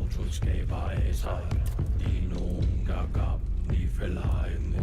Troskaba esa Di nunga gab ni felaim.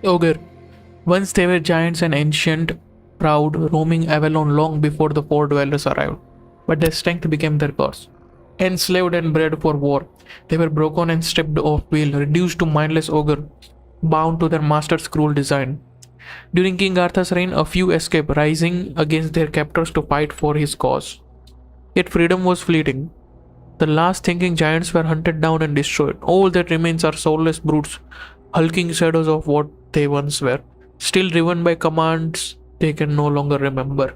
Ogre. Once they were giants and ancient, proud, roaming Avalon long before the four dwellers arrived. But their strength became their curse. Enslaved and bred for war, they were broken and stripped of will, reduced to mindless ogre, bound to their master's cruel design. During King Arthur's reign, a few escaped, rising against their captors to fight for his cause. Yet freedom was fleeting. The last thinking giants were hunted down and destroyed. All that remains are soulless brutes, hulking shadows of what they once were, still driven by commands they can no longer remember.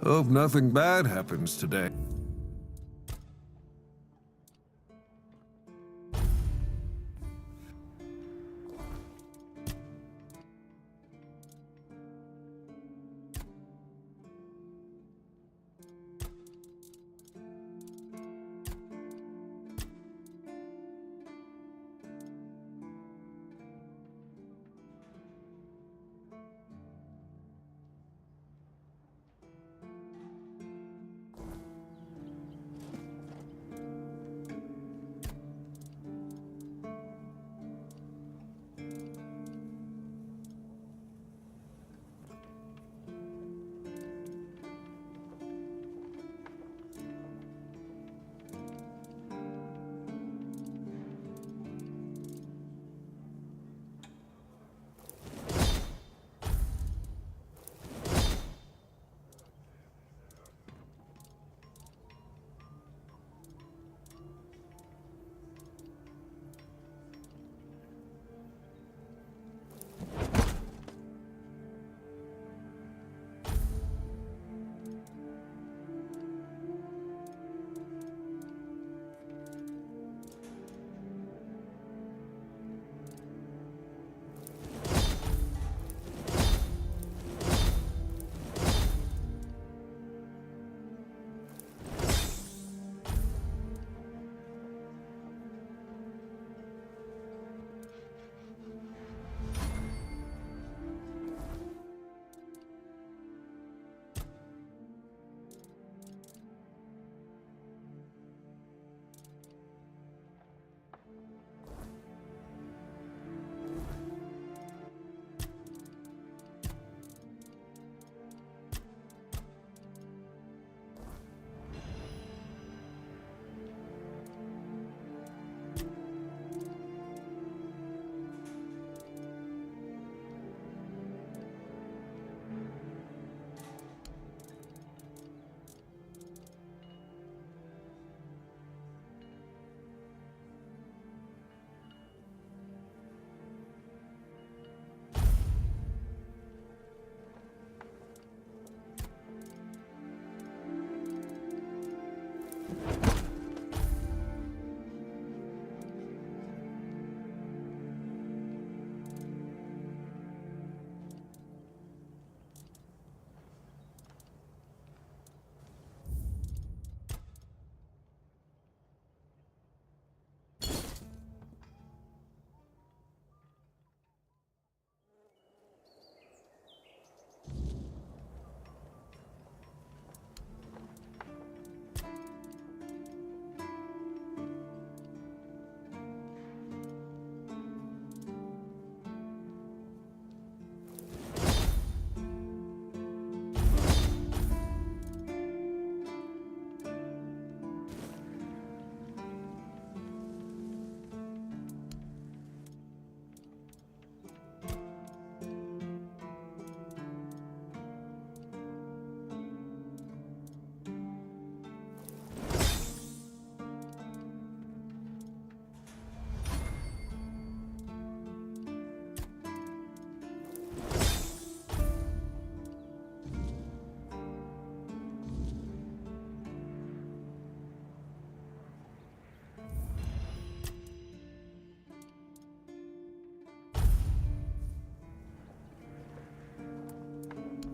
Hope nothing bad happens today.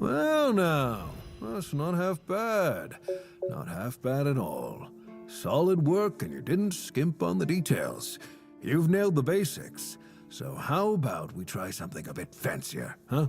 Well now, that's not half bad. Not half bad at all. Solid work and you didn't skimp on the details. You've nailed the basics. So how about we try something a bit fancier, huh?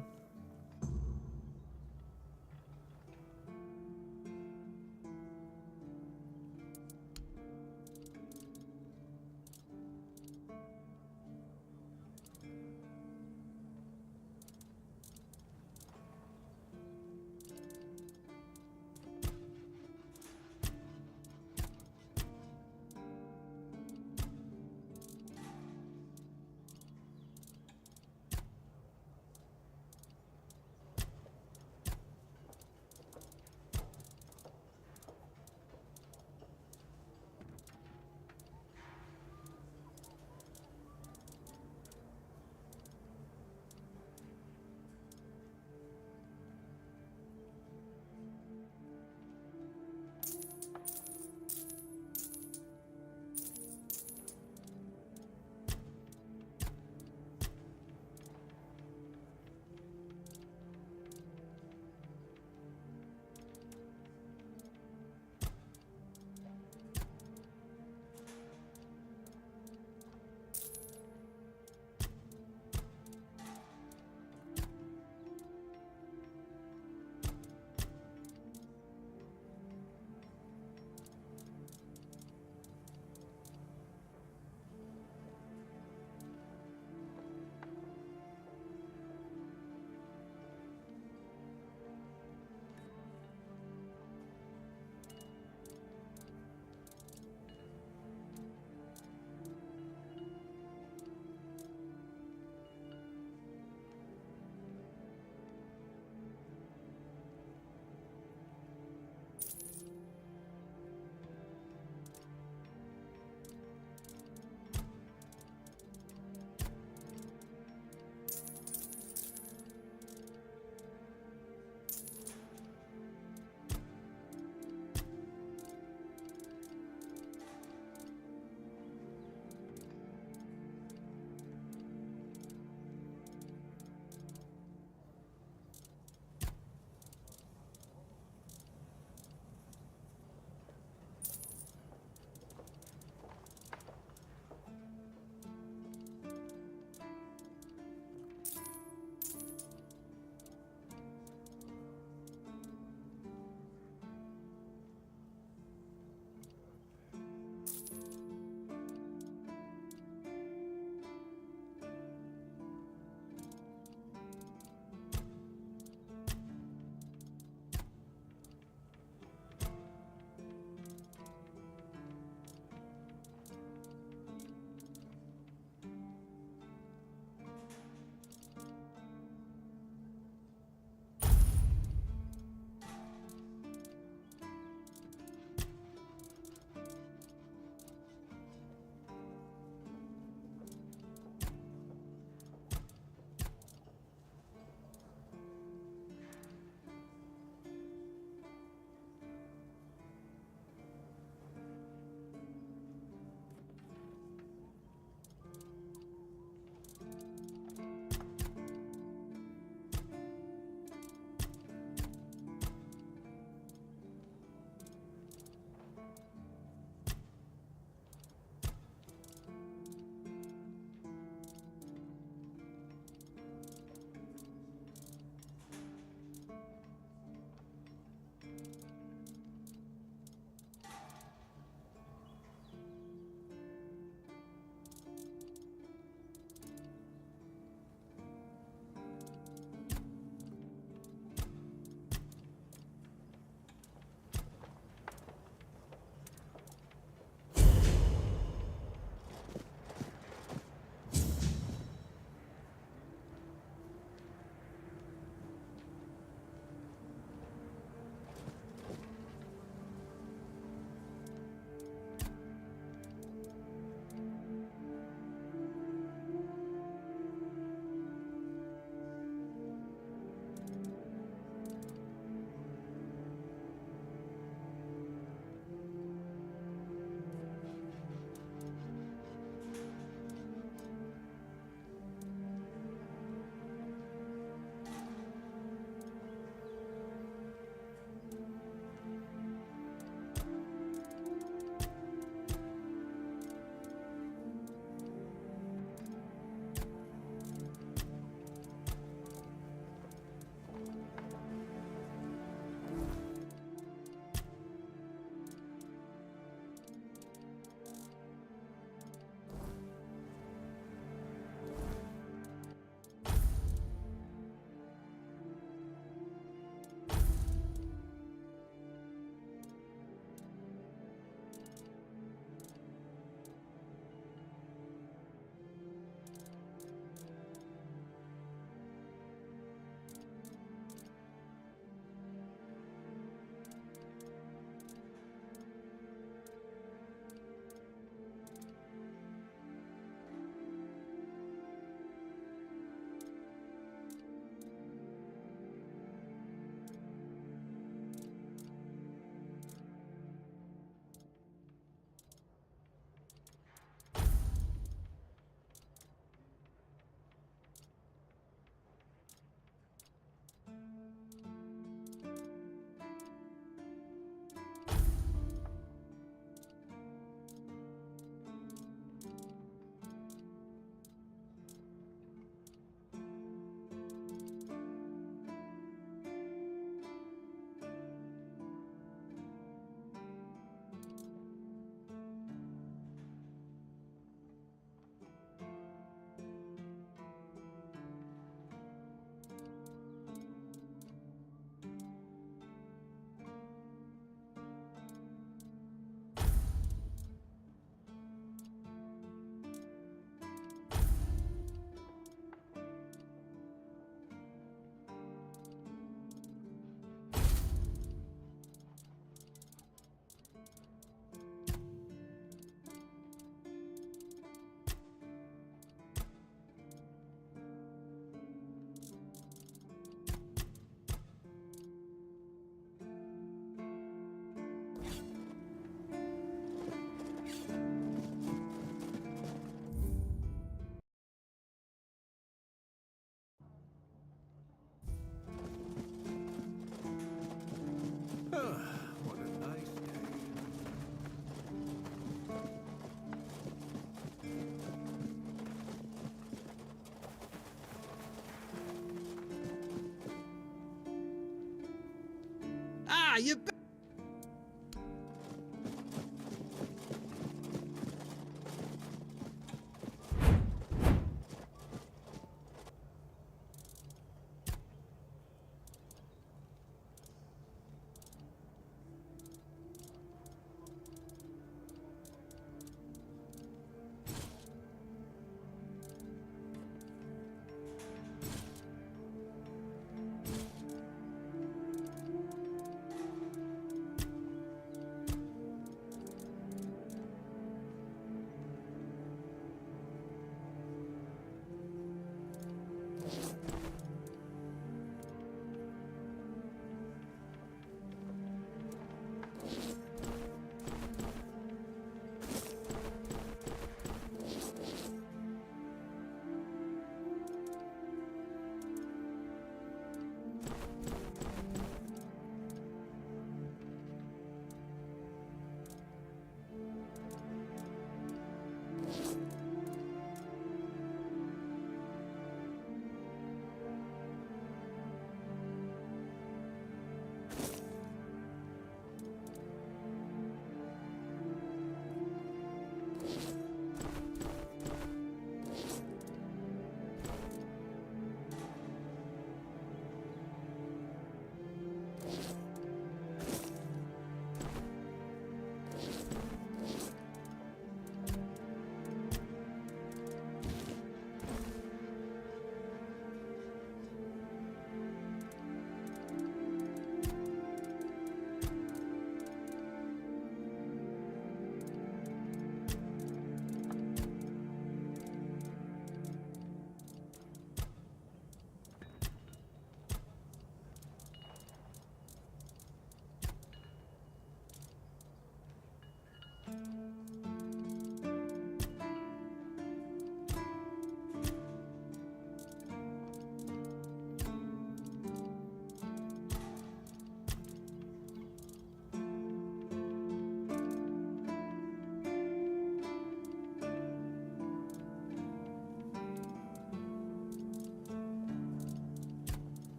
you.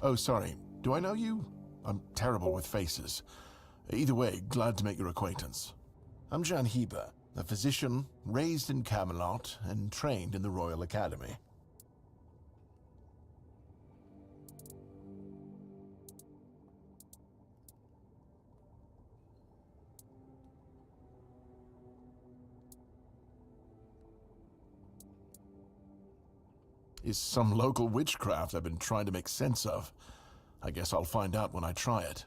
Oh, sorry. Do I know you? I'm terrible with faces. Either way, glad to make your acquaintance. I'm Jan Heber, a physician raised in Camelot and trained in the Royal Academy. Is some local witchcraft I've been trying to make sense of. I guess I'll find out when I try it.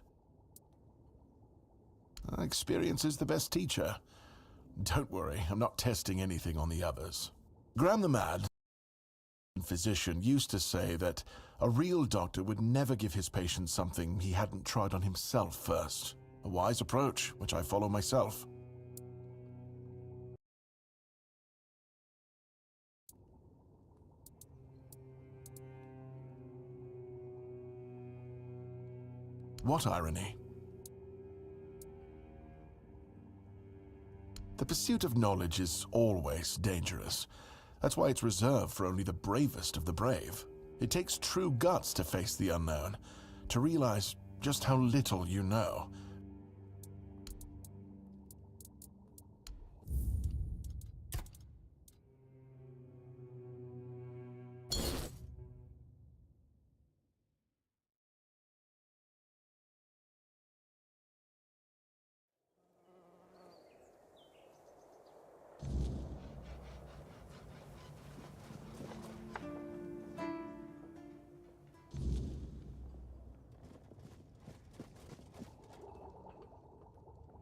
Experience is the best teacher. Don't worry, I'm not testing anything on the others. Graham the Mad, physician, used to say that a real doctor would never give his patient something he hadn't tried on himself first. A wise approach, which I follow myself. What irony? The pursuit of knowledge is always dangerous. That's why it's reserved for only the bravest of the brave. It takes true guts to face the unknown, to realize just how little you know.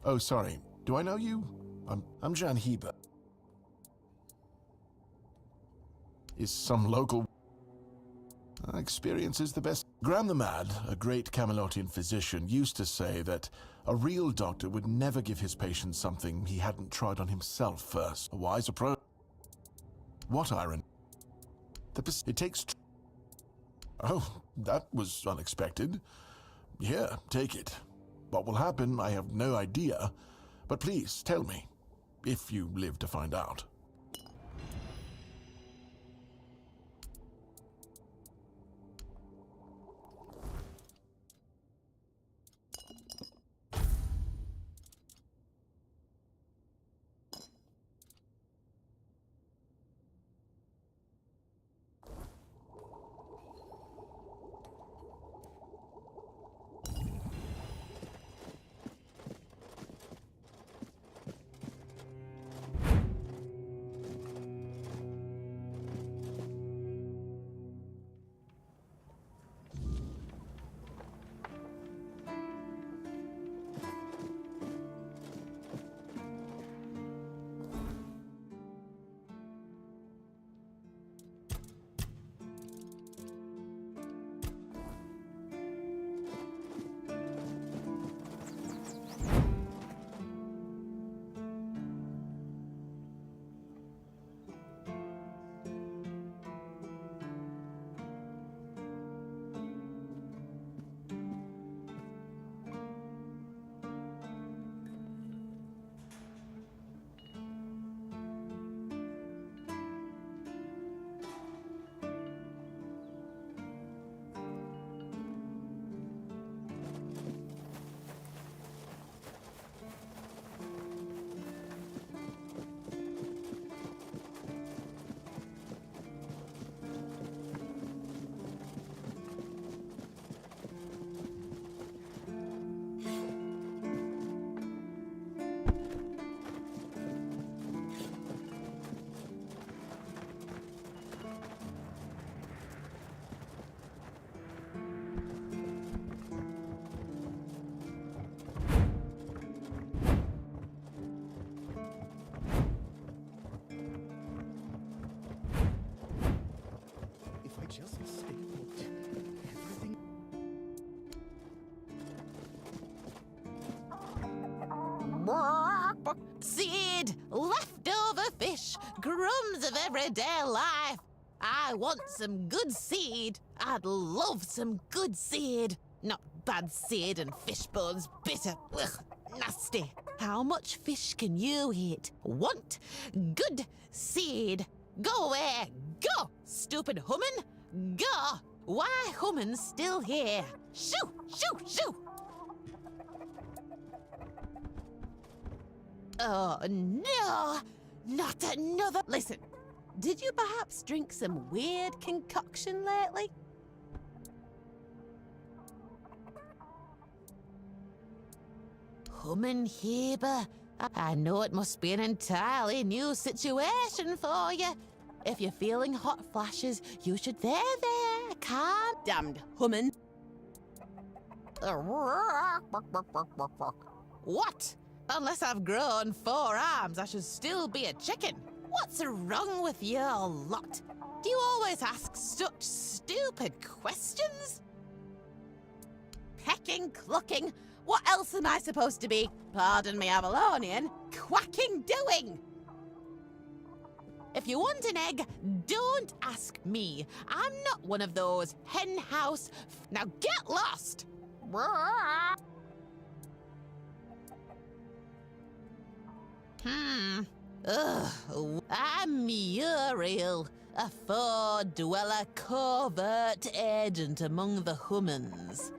Oh, sorry. Do I know you? I'm Jan Heber. Is some local experience is the best. Graham the Mad, a great Camelotian physician, used to say that a real doctor would never give his patient something he hadn't tried on himself first. A wise approach. What irony? It takes. Oh, that was unexpected. Here, take it. What will happen, I have no idea. But please, tell me, if you live to find out. Seed, leftover fish, crumbs of everyday life. I want some good seed. I'd love some good seed. Not bad seed and fish bones bitter. Ugh, nasty. How much fish can you eat? Want good seed. Go away. Go, stupid human. Go. Why human's still here? Shoo, shoo, shoo. Oh, no! Not another... Listen, did you perhaps drink some weird concoction lately? Human Heber, I know it must be an entirely new situation for you. If you're feeling hot flashes, you should... There, calm... Damned human. What? Unless I've grown 4 arms, I should still be a chicken. What's wrong with your lot? Do you always ask such stupid questions? Pecking, clucking. What else am I supposed to be? Pardon me, Avalonian. Quacking doing. If you want an egg, don't ask me. I'm not one of those hen house... Now get lost! I'm Uriel, a four-dweller covert agent among the humans.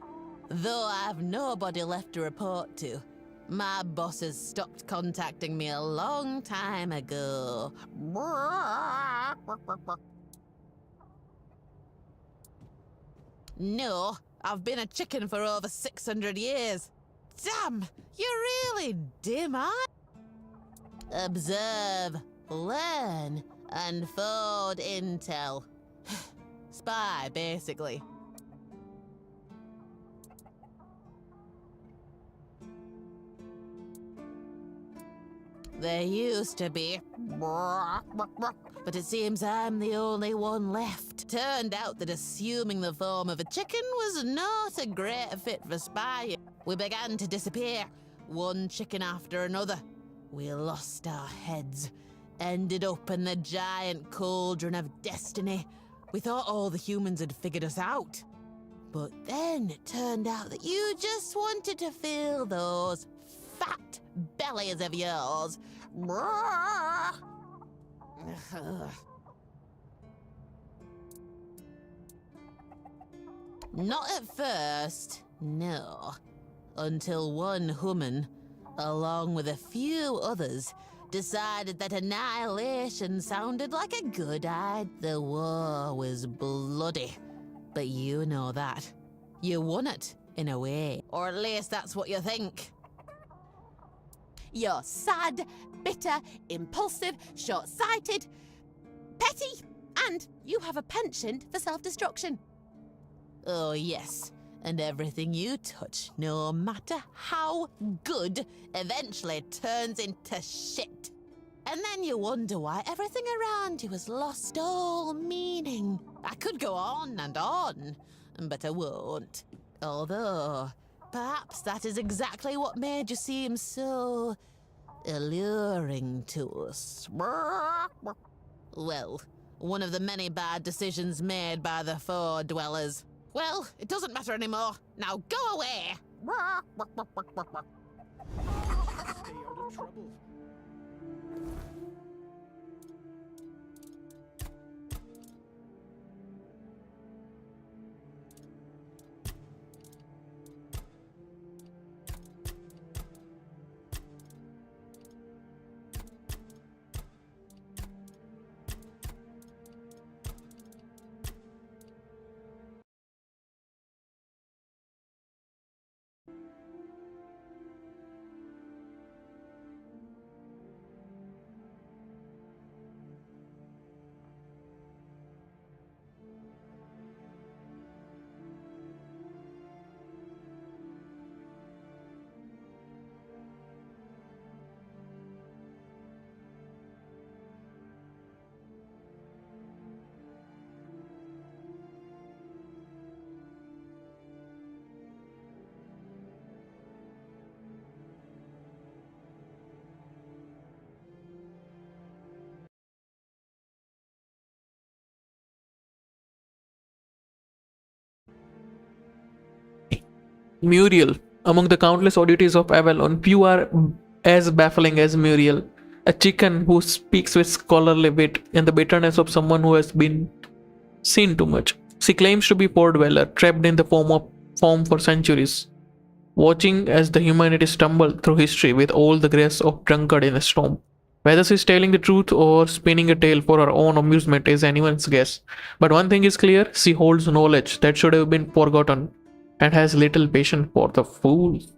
Though I've nobody left to report to. My bosses stopped contacting me a long time ago. No, I've been a chicken for over 600 years. Damn, you're really dim-eyed. Observe, learn, and forward intel. Spy, basically. There used to be. But it seems I'm the only one left. Turned out that assuming the form of a chicken was not a great fit for spying. We began to disappear, one chicken after another. We lost our heads, ended up in the giant cauldron of destiny. We thought all the humans had figured us out. But then it turned out that you just wanted to fill those fat bellies of yours. Not at first, no. Until one human, along with a few others, decided that annihilation sounded like a good idea. The war was bloody, but you know that. You won it, in a way. Or at least that's what you think. You're sad, bitter, impulsive, short-sighted, petty, and you have a penchant for self-destruction. Oh, yes. And everything you touch, no matter how good, eventually turns into shit. And then you wonder why everything around you has lost all meaning. I could go on, but I won't. Although, perhaps that is exactly what made you seem so alluring to us. Well, one of the many bad decisions made by the Four Dwellers. Well, it doesn't matter anymore. Now go away! Stay out of trouble. Muriel. Among the countless oddities of Avalon, few are as baffling as Muriel, a chicken who speaks with scholarly wit and the bitterness of someone who has been seen too much. She claims to be Port Dweller, trapped in the form for centuries, watching as the humanity stumble through history with all the grace of drunkard in a storm. Whether she's telling the truth or spinning a tale for her own amusement is anyone's guess. But one thing is clear, she holds knowledge that should have been forgotten and has little patience for the fools.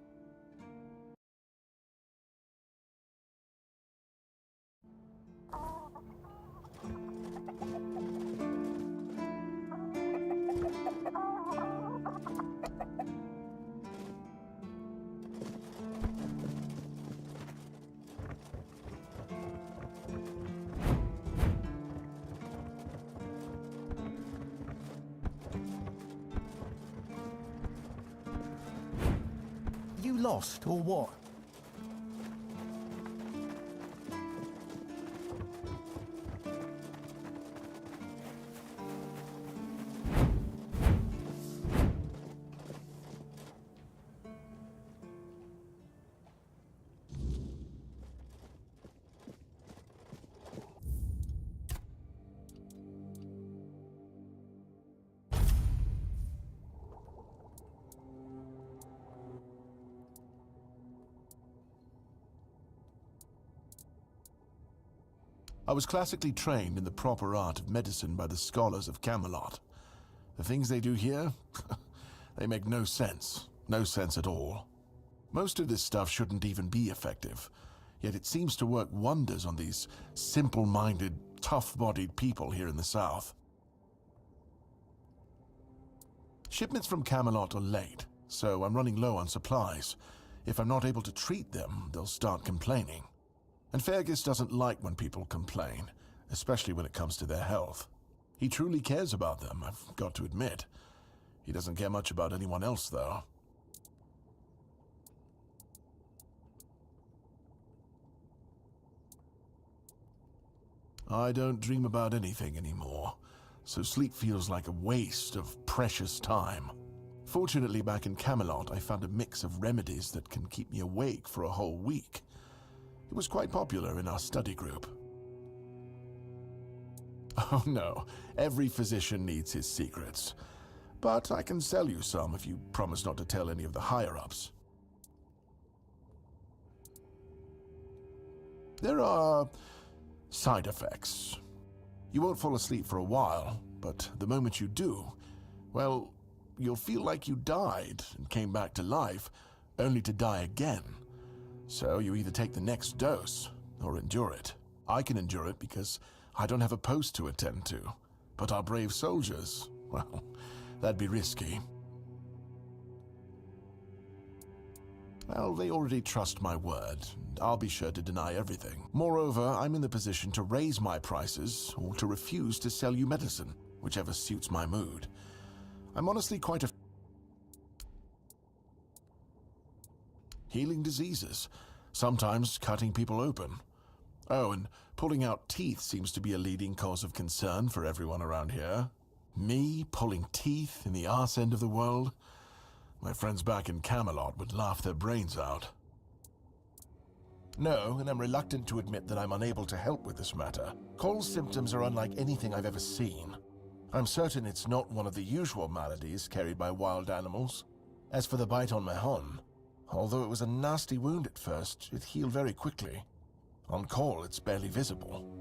You lost, or what? I was classically trained in the proper art of medicine by the scholars of Camelot. The things they do here, they make no sense. No sense at all. Most of this stuff shouldn't even be effective, yet it seems to work wonders on these simple-minded, tough-bodied people here in the south. Shipments from Camelot are late, so I'm running low on supplies. If I'm not able to treat them, they'll start complaining. And Fergus doesn't like when people complain, especially when it comes to their health. He truly cares about them, I've got to admit. He doesn't care much about anyone else, though. I don't dream about anything anymore, so sleep feels like a waste of precious time. Fortunately, back in Camelot, I found a mix of remedies that can keep me awake for a whole week. It was quite popular in our study group. Oh no, every physician needs his secrets. But I can sell you some if you promise not to tell any of the higher-ups. There are side effects. You won't fall asleep for a while, but the moment you do, well, you'll feel like you died and came back to life, only to die again. So you either take the next dose or endure it. I can endure it because I don't have a post to attend to. But our brave soldiers, well, that'd be risky. Well, they already trust my word, and I'll be sure to deny everything. Moreover, I'm in the position to raise my prices or to refuse to sell you medicine, whichever suits my mood. I'm honestly quite a... Healing diseases, sometimes cutting people open. Oh, and pulling out teeth seems to be a leading cause of concern for everyone around here. Me pulling teeth in the arse end of the world? My friends back in Camelot would laugh their brains out. No, and I'm reluctant to admit that I'm unable to help with this matter. Cole's symptoms are unlike anything I've ever seen. I'm certain it's not one of the usual maladies carried by wild animals. As for the bite on Mahon, although it was a nasty wound at first, it healed very quickly. On Cole, it's barely visible.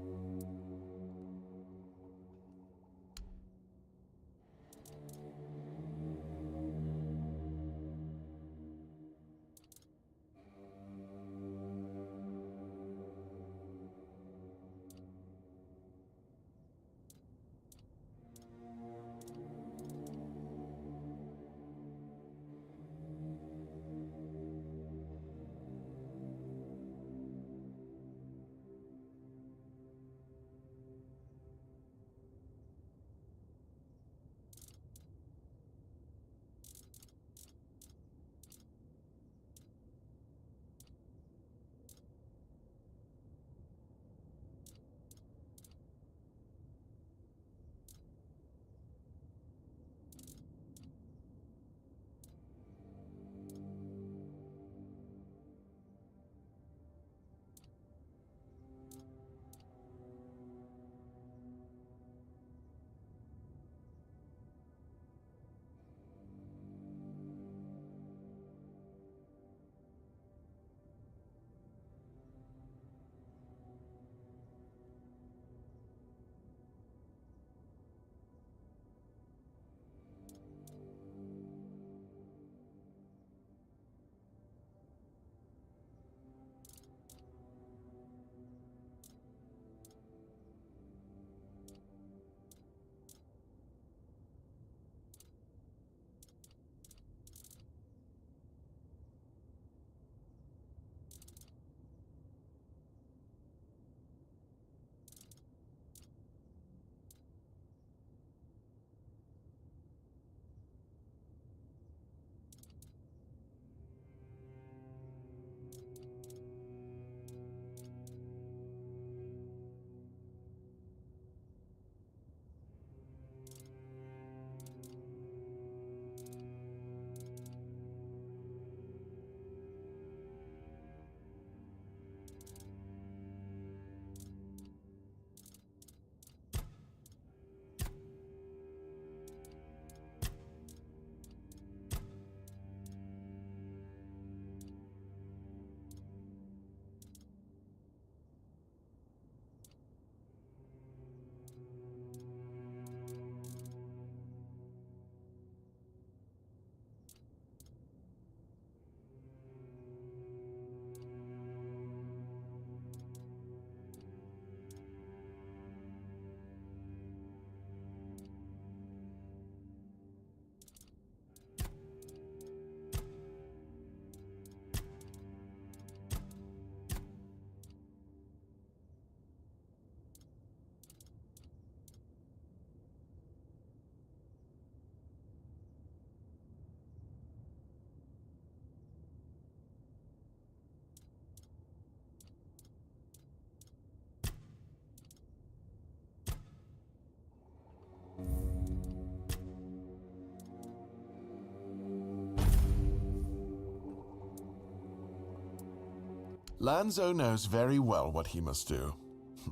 Lanzo knows very well what he must do.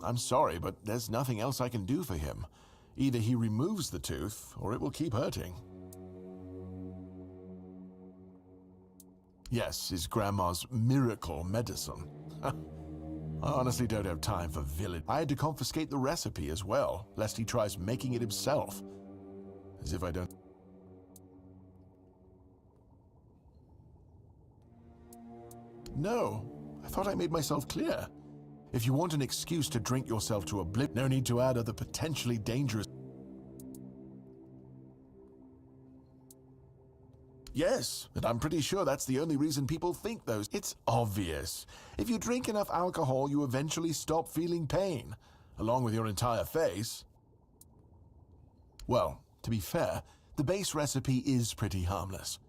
I'm sorry, but there's nothing else I can do for him. Either he removes the tooth, or it will keep hurting. Yes, his grandma's miracle medicine. I honestly don't have time for village. I had to confiscate the recipe as well, lest he tries making it himself. As if I don't... No, I thought I made myself clear. If you want an excuse to drink yourself to oblivion, no need to add other potentially dangerous... Yes, and I'm pretty sure that's the only reason people think those. It's obvious. If you drink enough alcohol, you eventually stop feeling pain, along with your entire face. Well, to be fair, the base recipe is pretty harmless.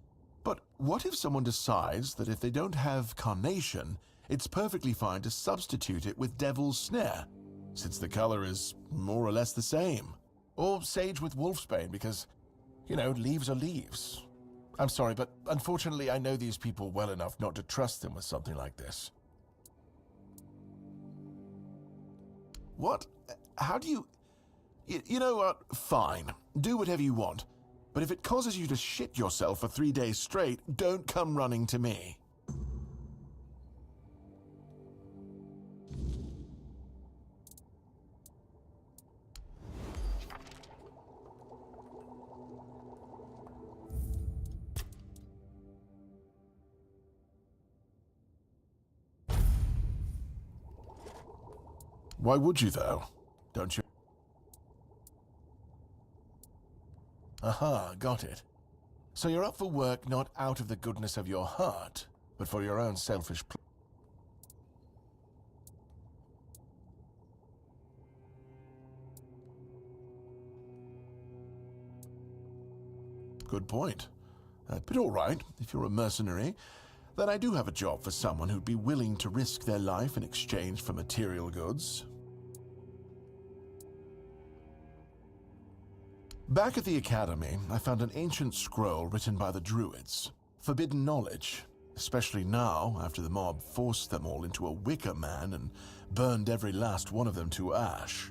But what if someone decides that if they don't have carnation, it's perfectly fine to substitute it with devil's snare, since the color is more or less the same? Or sage with wolfsbane, because, you know, leaves are leaves. I'm sorry, but unfortunately I know these people well enough not to trust them with something like this. What? How do you... You know what? Fine. Do whatever you want. But if it causes you to shit yourself for 3 days straight, don't come running to me. Why would you, though? Don't you? Aha, got it. So you're up for work not out of the goodness of your heart, but for your own selfish Good point. But all right, if you're a mercenary, then I do have a job for someone who'd be willing to risk their life in exchange for material goods. Back at the academy, I found an ancient scroll written by the Druids. Forbidden knowledge, especially now after the mob forced them all into a wicker man and burned every last one of them to ash.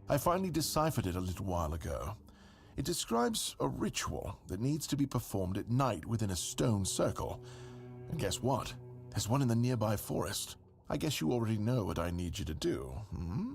I finally deciphered it a little while ago. It describes a ritual that needs to be performed at night within a stone circle. And guess what? There's one in the nearby forest. I guess you already know what I need you to do, hmm?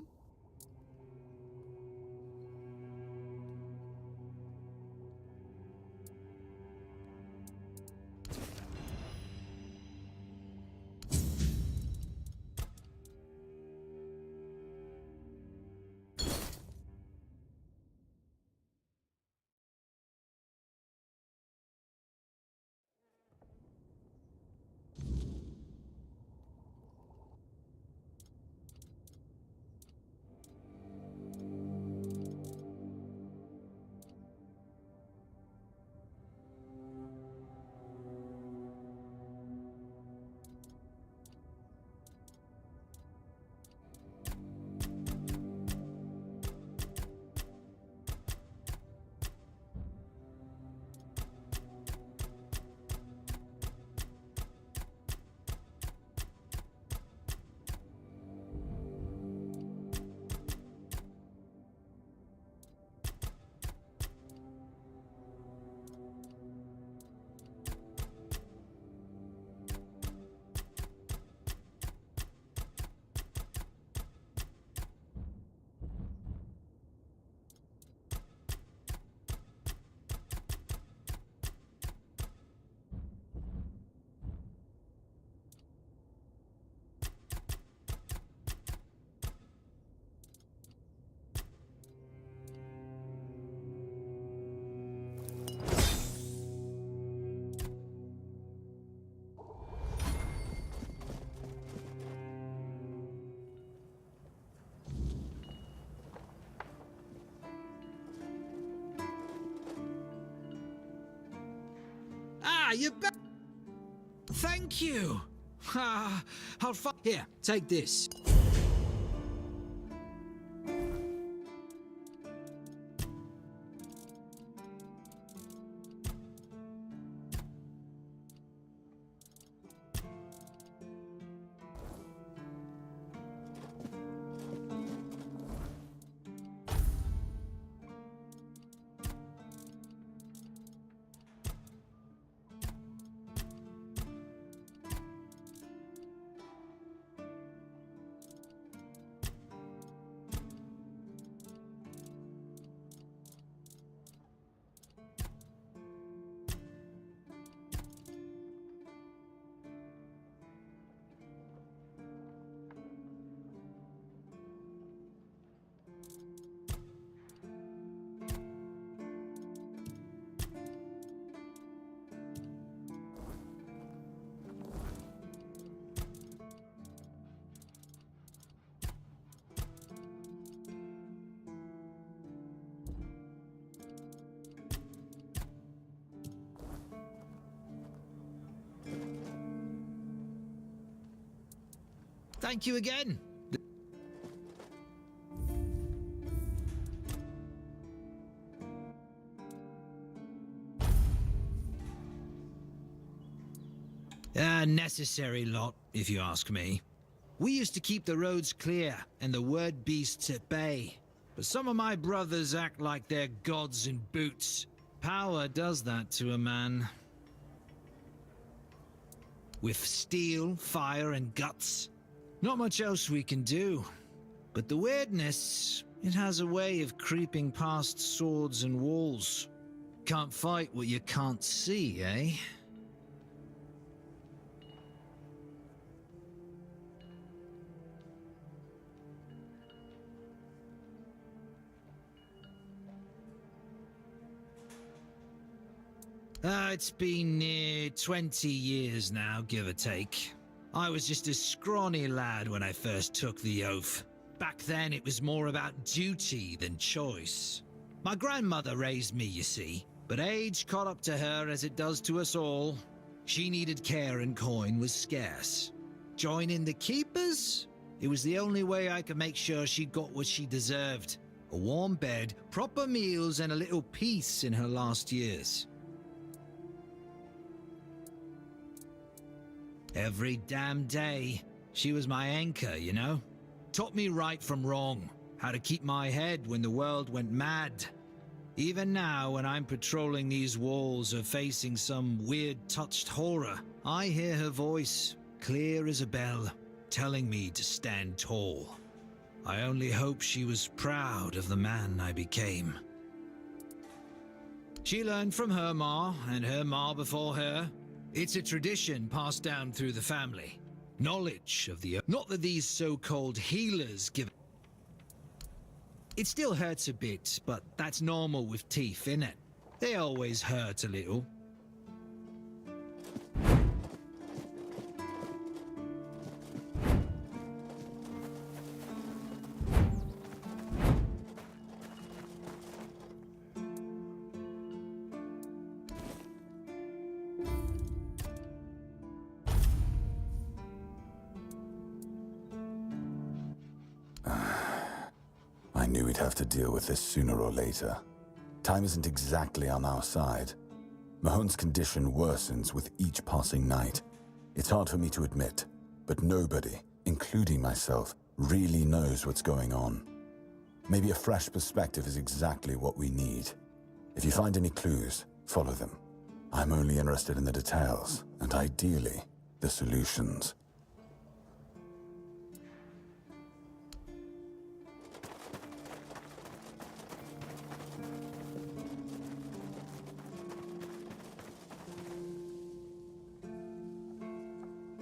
Ah, you're back. Thank you. Ah, I'll here, take this. thank you again. A necessary lot, if you ask me. We used to keep the roads clear and the word beasts at bay. But some of my brothers act like they're gods in boots. Power does that to a man. With steel, fire, and guts. Not much else we can do. But the weirdness, it has a way of creeping past swords and walls. Can't fight what you can't see, eh? It's been near 20 years now, give or take. I was just a scrawny lad when I first took the oath. Back then, it was more about duty than choice. My grandmother raised me, you see, but age caught up to her as it does to us all. She needed care and coin was scarce. Joining the Keepers? It was the only way I could make sure she got what she deserved. A warm bed, proper meals, and a little peace in her last years. Every damn day, she was my anchor, you know? Taught me right from wrong, how to keep my head when the world went mad. Even now, when I'm patrolling these walls or facing some weird-touched horror, I hear her voice, clear as a bell, telling me to stand tall. I only hope she was proud of the man I became. She learned from her ma, and her ma before her. It's a tradition passed down through the family. Knowledge of the... Not that these so-called healers give... It still hurts a bit, but that's normal with teeth, innit? They always hurt a little. I knew we'd have to deal with this sooner or later. Time isn't exactly on our side. Mahon's condition worsens with each passing night. It's hard for me to admit, but nobody, including myself, really knows what's going on. Maybe a fresh perspective is exactly what we need. If you find any clues, follow them. I'm only interested in the details, and ideally, the solutions.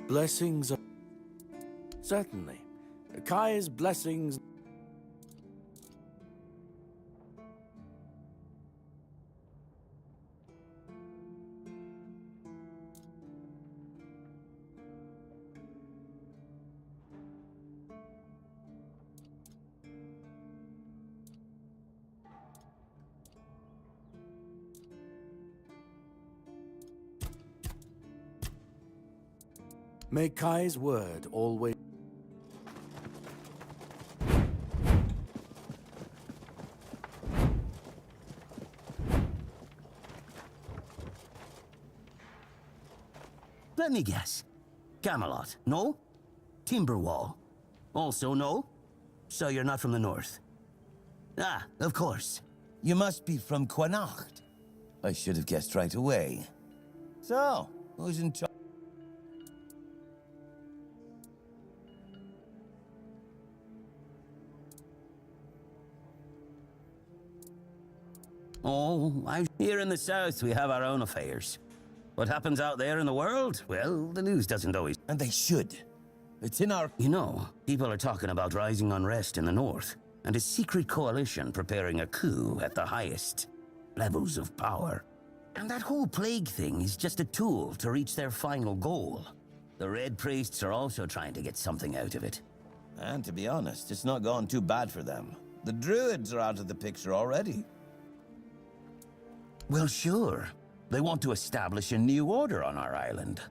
Blessings are... Certainly. Kai's blessings... May Kai's word always... Let me guess. Camelot, no? Timberwall, also no? So you're not from the north? Ah, of course. You must be from Connacht. I should have guessed right away. So, who's in charge? Oh, here in the south we have our own affairs. What happens out there in the world? Well, the news doesn't always... And they should. It's in our... You know, people are talking about rising unrest in the north, and a secret coalition preparing a coup at the highest levels of power. And that whole plague thing is just a tool to reach their final goal. The Red Priests are also trying to get something out of it. And to be honest, it's not gone too bad for them. The Druids are out of the picture already. Well, sure. They want to establish a new order on our island.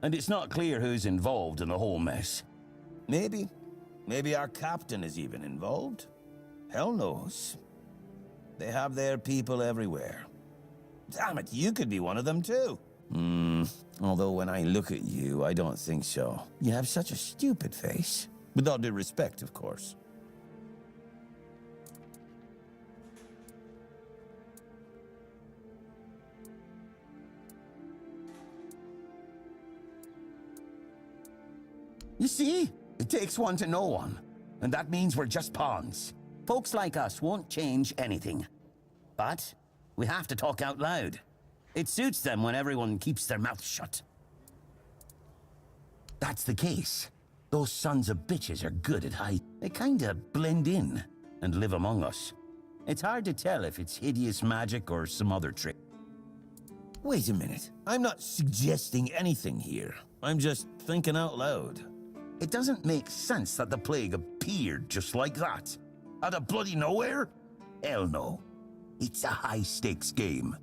And it's not clear who's involved in the whole mess. Maybe. Maybe our captain is even involved. Hell knows. They have their people everywhere. Damn it, you could be one of them too. Although when I look at you, I don't think so. You have such a stupid face. With all due respect, of course. You see? It takes one to know one. And that means we're just pawns. Folks like us won't change anything. But we have to talk out loud. It suits them when everyone keeps their mouth shut. That's the case. Those sons of bitches are good at hide. They kinda blend in and live among us. It's hard to tell if it's hideous magic or some other trick. Wait a minute. I'm not suggesting anything here. I'm just thinking out loud. It doesn't make sense that the plague appeared just like that. Out of bloody nowhere? Hell no. It's a high-stakes game.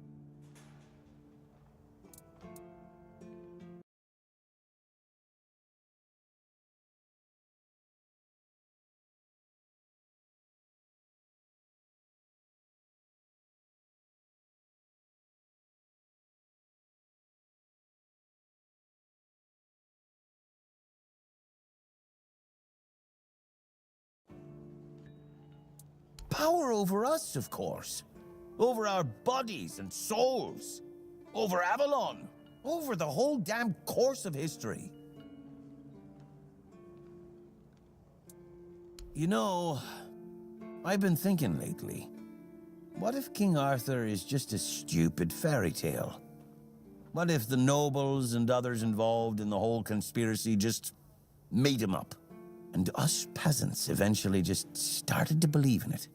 Power over us, of course. Over our bodies and souls. Over Avalon. Over the whole damn course of history. You know, I've been thinking lately. What if King Arthur is just a stupid fairy tale? What if the nobles and others involved in the whole conspiracy just made him up? And us peasants eventually just started to believe in it.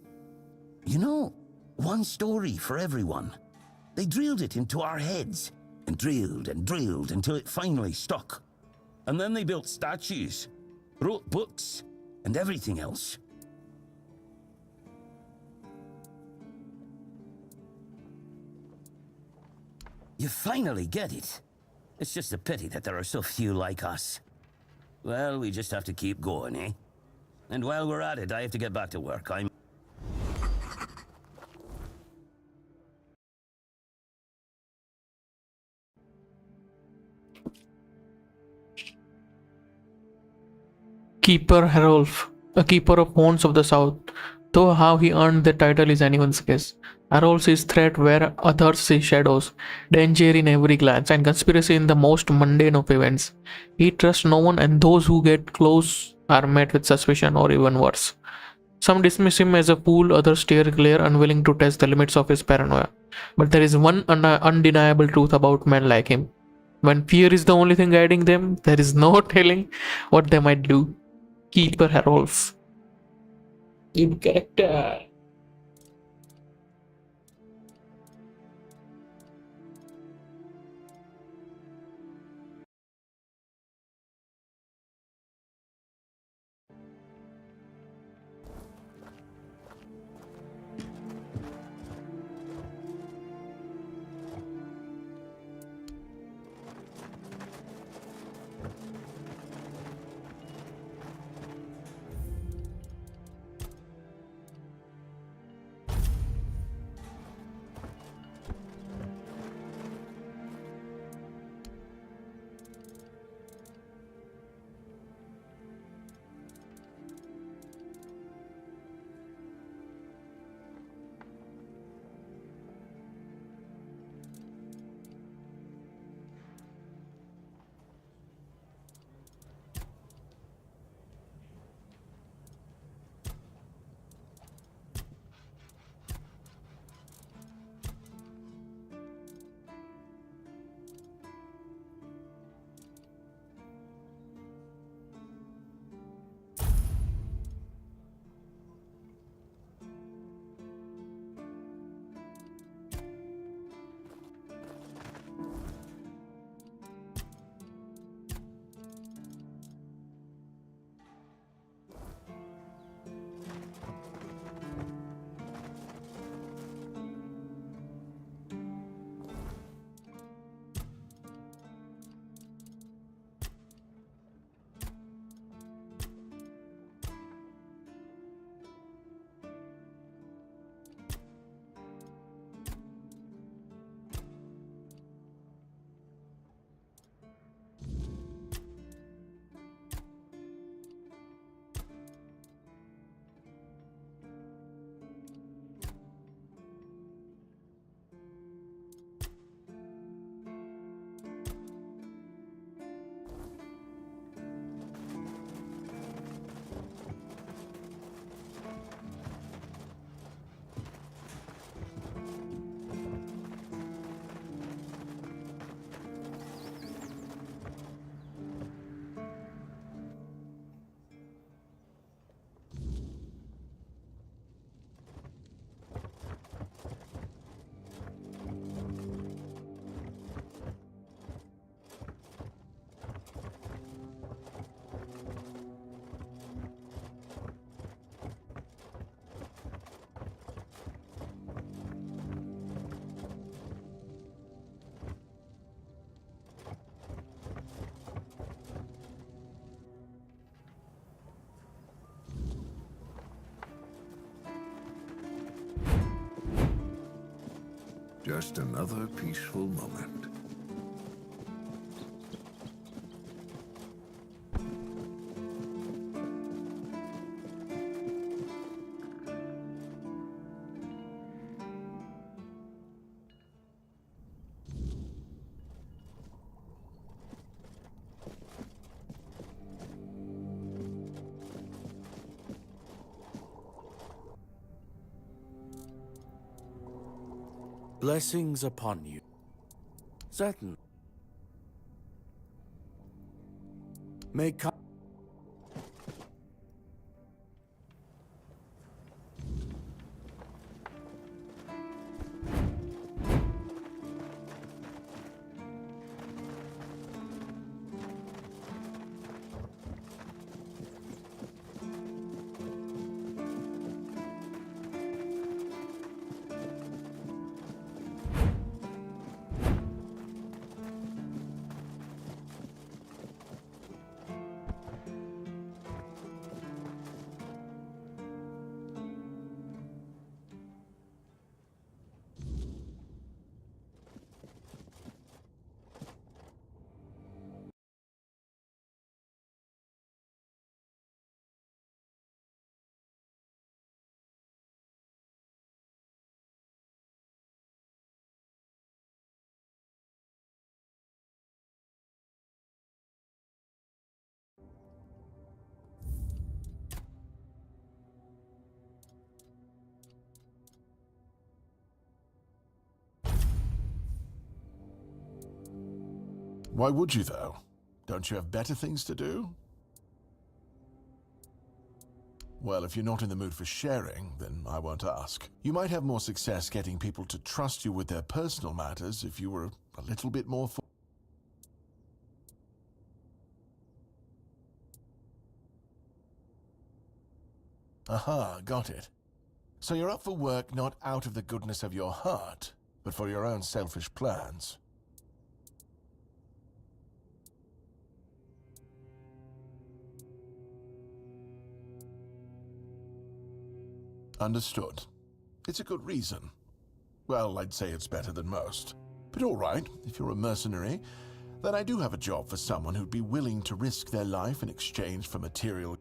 You know, one story for everyone. They drilled it into our heads, and drilled until it finally stuck. And then they built statues, wrote books, and everything else. You finally get it. It's just a pity that there are so few like us. Well, we just have to keep going, eh? And while we're at it, I have to get back to work. Keeper Herolf, a keeper of Horns of the South. Though how he earned the title is anyone's guess. Herolf sees threat where others see shadows, danger in every glance, and conspiracy in the most mundane of events. He trusts no one, and those who get close are met with suspicion or even worse. Some dismiss him as a fool, others stare clear, unwilling to test the limits of his paranoia. But there is one undeniable truth about men like him. When fear is the only thing guiding them, there is no telling what they might do. Keeper Herolf. Good character. Just another peaceful moment. Blessings upon you. Certainly. May Kai... Why would you, though? Don't you have better things to do? Well, if you're not in the mood for sharing, then I won't ask. You might have more success getting people to trust you with their personal matters if you were a little bit more... Aha, got it. So you're up for work not out of the goodness of your heart, but for your own selfish plans. Understood. It's a good reason. Well, I'd say it's better than most. But all right, if you're a mercenary, then I do have a job for someone who'd be willing to risk their life in exchange for material.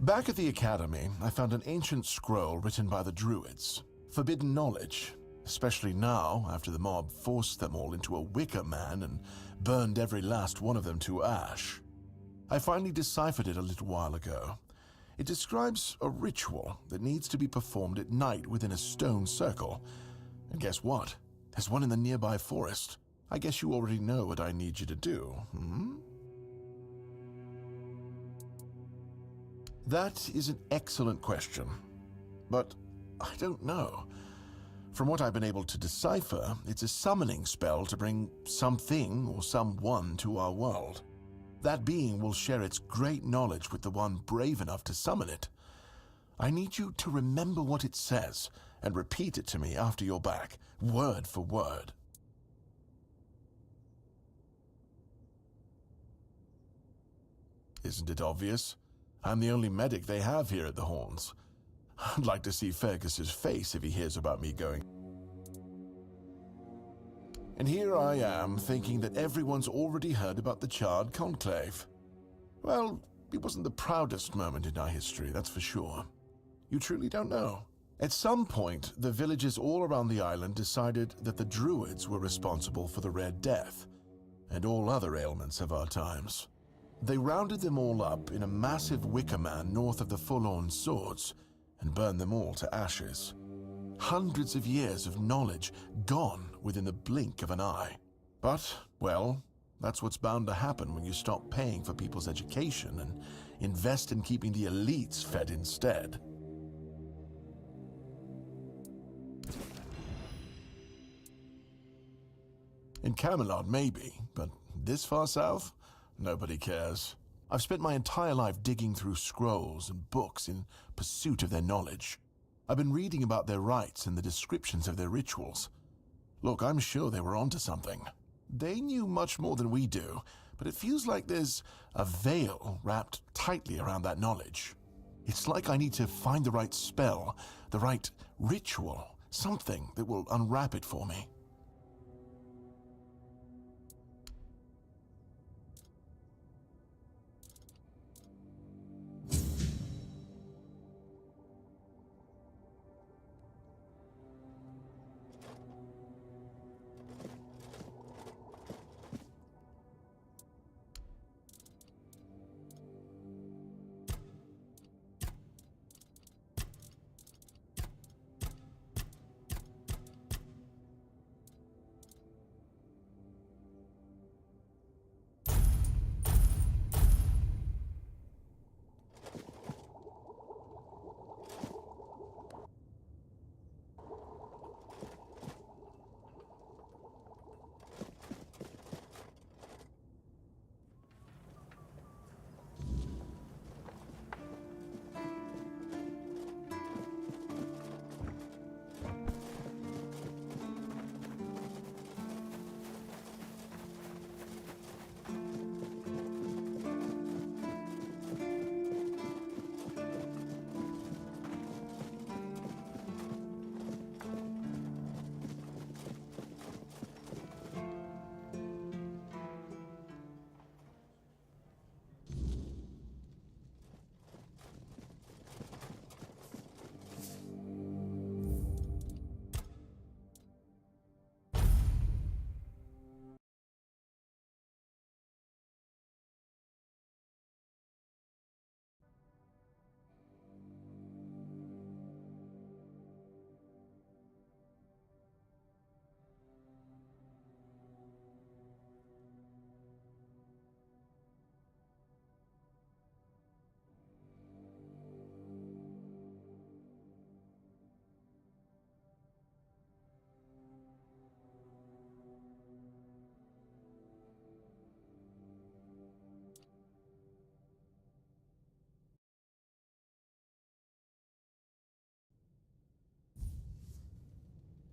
Back at the academy, I found an ancient scroll written by the Druids. Forbidden knowledge, especially now after the mob forced them all into a wicker man and burned every last one of them to ash. I finally deciphered it a little while ago. It describes a ritual that needs to be performed at night within a stone circle. And guess what? There's one in the nearby forest. I guess you already know what I need you to do, hmm? That is an excellent question. But I don't know. From what I've been able to decipher, it's a summoning spell to bring something or someone to our world. That being will share its great knowledge with the one brave enough to summon it. I need you to remember what it says and repeat it to me after you're back, word for word. Isn't it obvious? I'm the only medic they have here at the Horns. I'd like to see Fergus's face if he hears about me going. And here I am, thinking that everyone's already heard about the Charred Conclave. Well, it wasn't the proudest moment in our history, that's for sure. You truly don't know. At some point, the villages all around the island decided that the Druids were responsible for the Red Death, and all other ailments of our times. They rounded them all up in a massive wicker man north of the Forlorn Swords, and burned them all to ashes. Hundreds of years of knowledge gone within the blink of an eye. But, well, that's what's bound to happen when you stop paying for people's education and invest in keeping the elites fed instead. In Camelot, maybe, but this far south? Nobody cares. I've spent my entire life digging through scrolls and books in pursuit of their knowledge. I've been reading about their rites and the descriptions of their rituals. Look, I'm sure they were onto something. They knew much more than we do, but it feels like there's a veil wrapped tightly around that knowledge. It's like I need to find the right spell, the right ritual, Something that will unwrap it for me.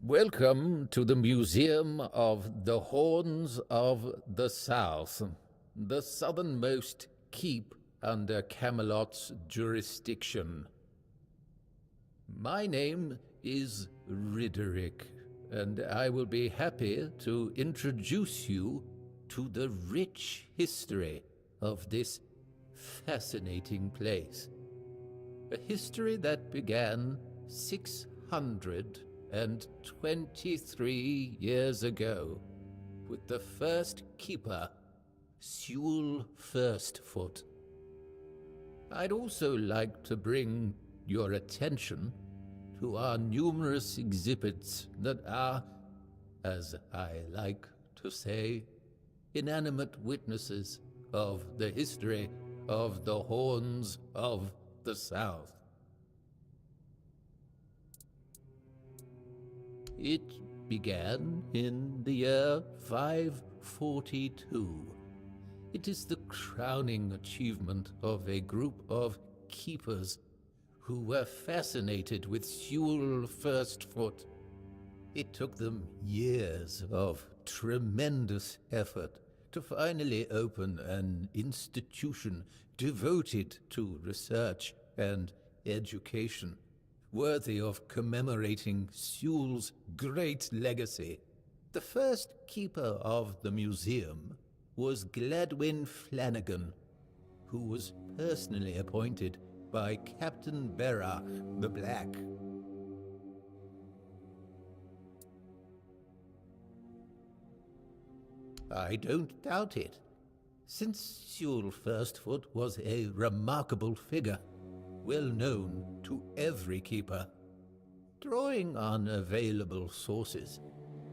Welcome to the Museum of the Horns of the South, the southernmost keep under Camelot's jurisdiction. My name is Ridderick, and I will be happy to introduce you to the rich history of this fascinating place. A history that began 623 years ago with the first keeper, Sewell Firstfoot. I'd also like to bring your attention to our numerous exhibits that are, as I like to say, inanimate witnesses of the history of the Horns of the South. It began in the year 542. It is the crowning achievement of a group of keepers who were fascinated with Sewell Firstfoot. It took them years of tremendous effort to finally open an institution devoted to research and education, worthy of commemorating Sewell's great legacy. The first keeper of the museum was Gladwin Flanagan, who was personally appointed by Captain Berach the Black. I don't doubt it, since Sewell Firstfoot was a remarkable figure, well known to every keeper. Drawing on available sources,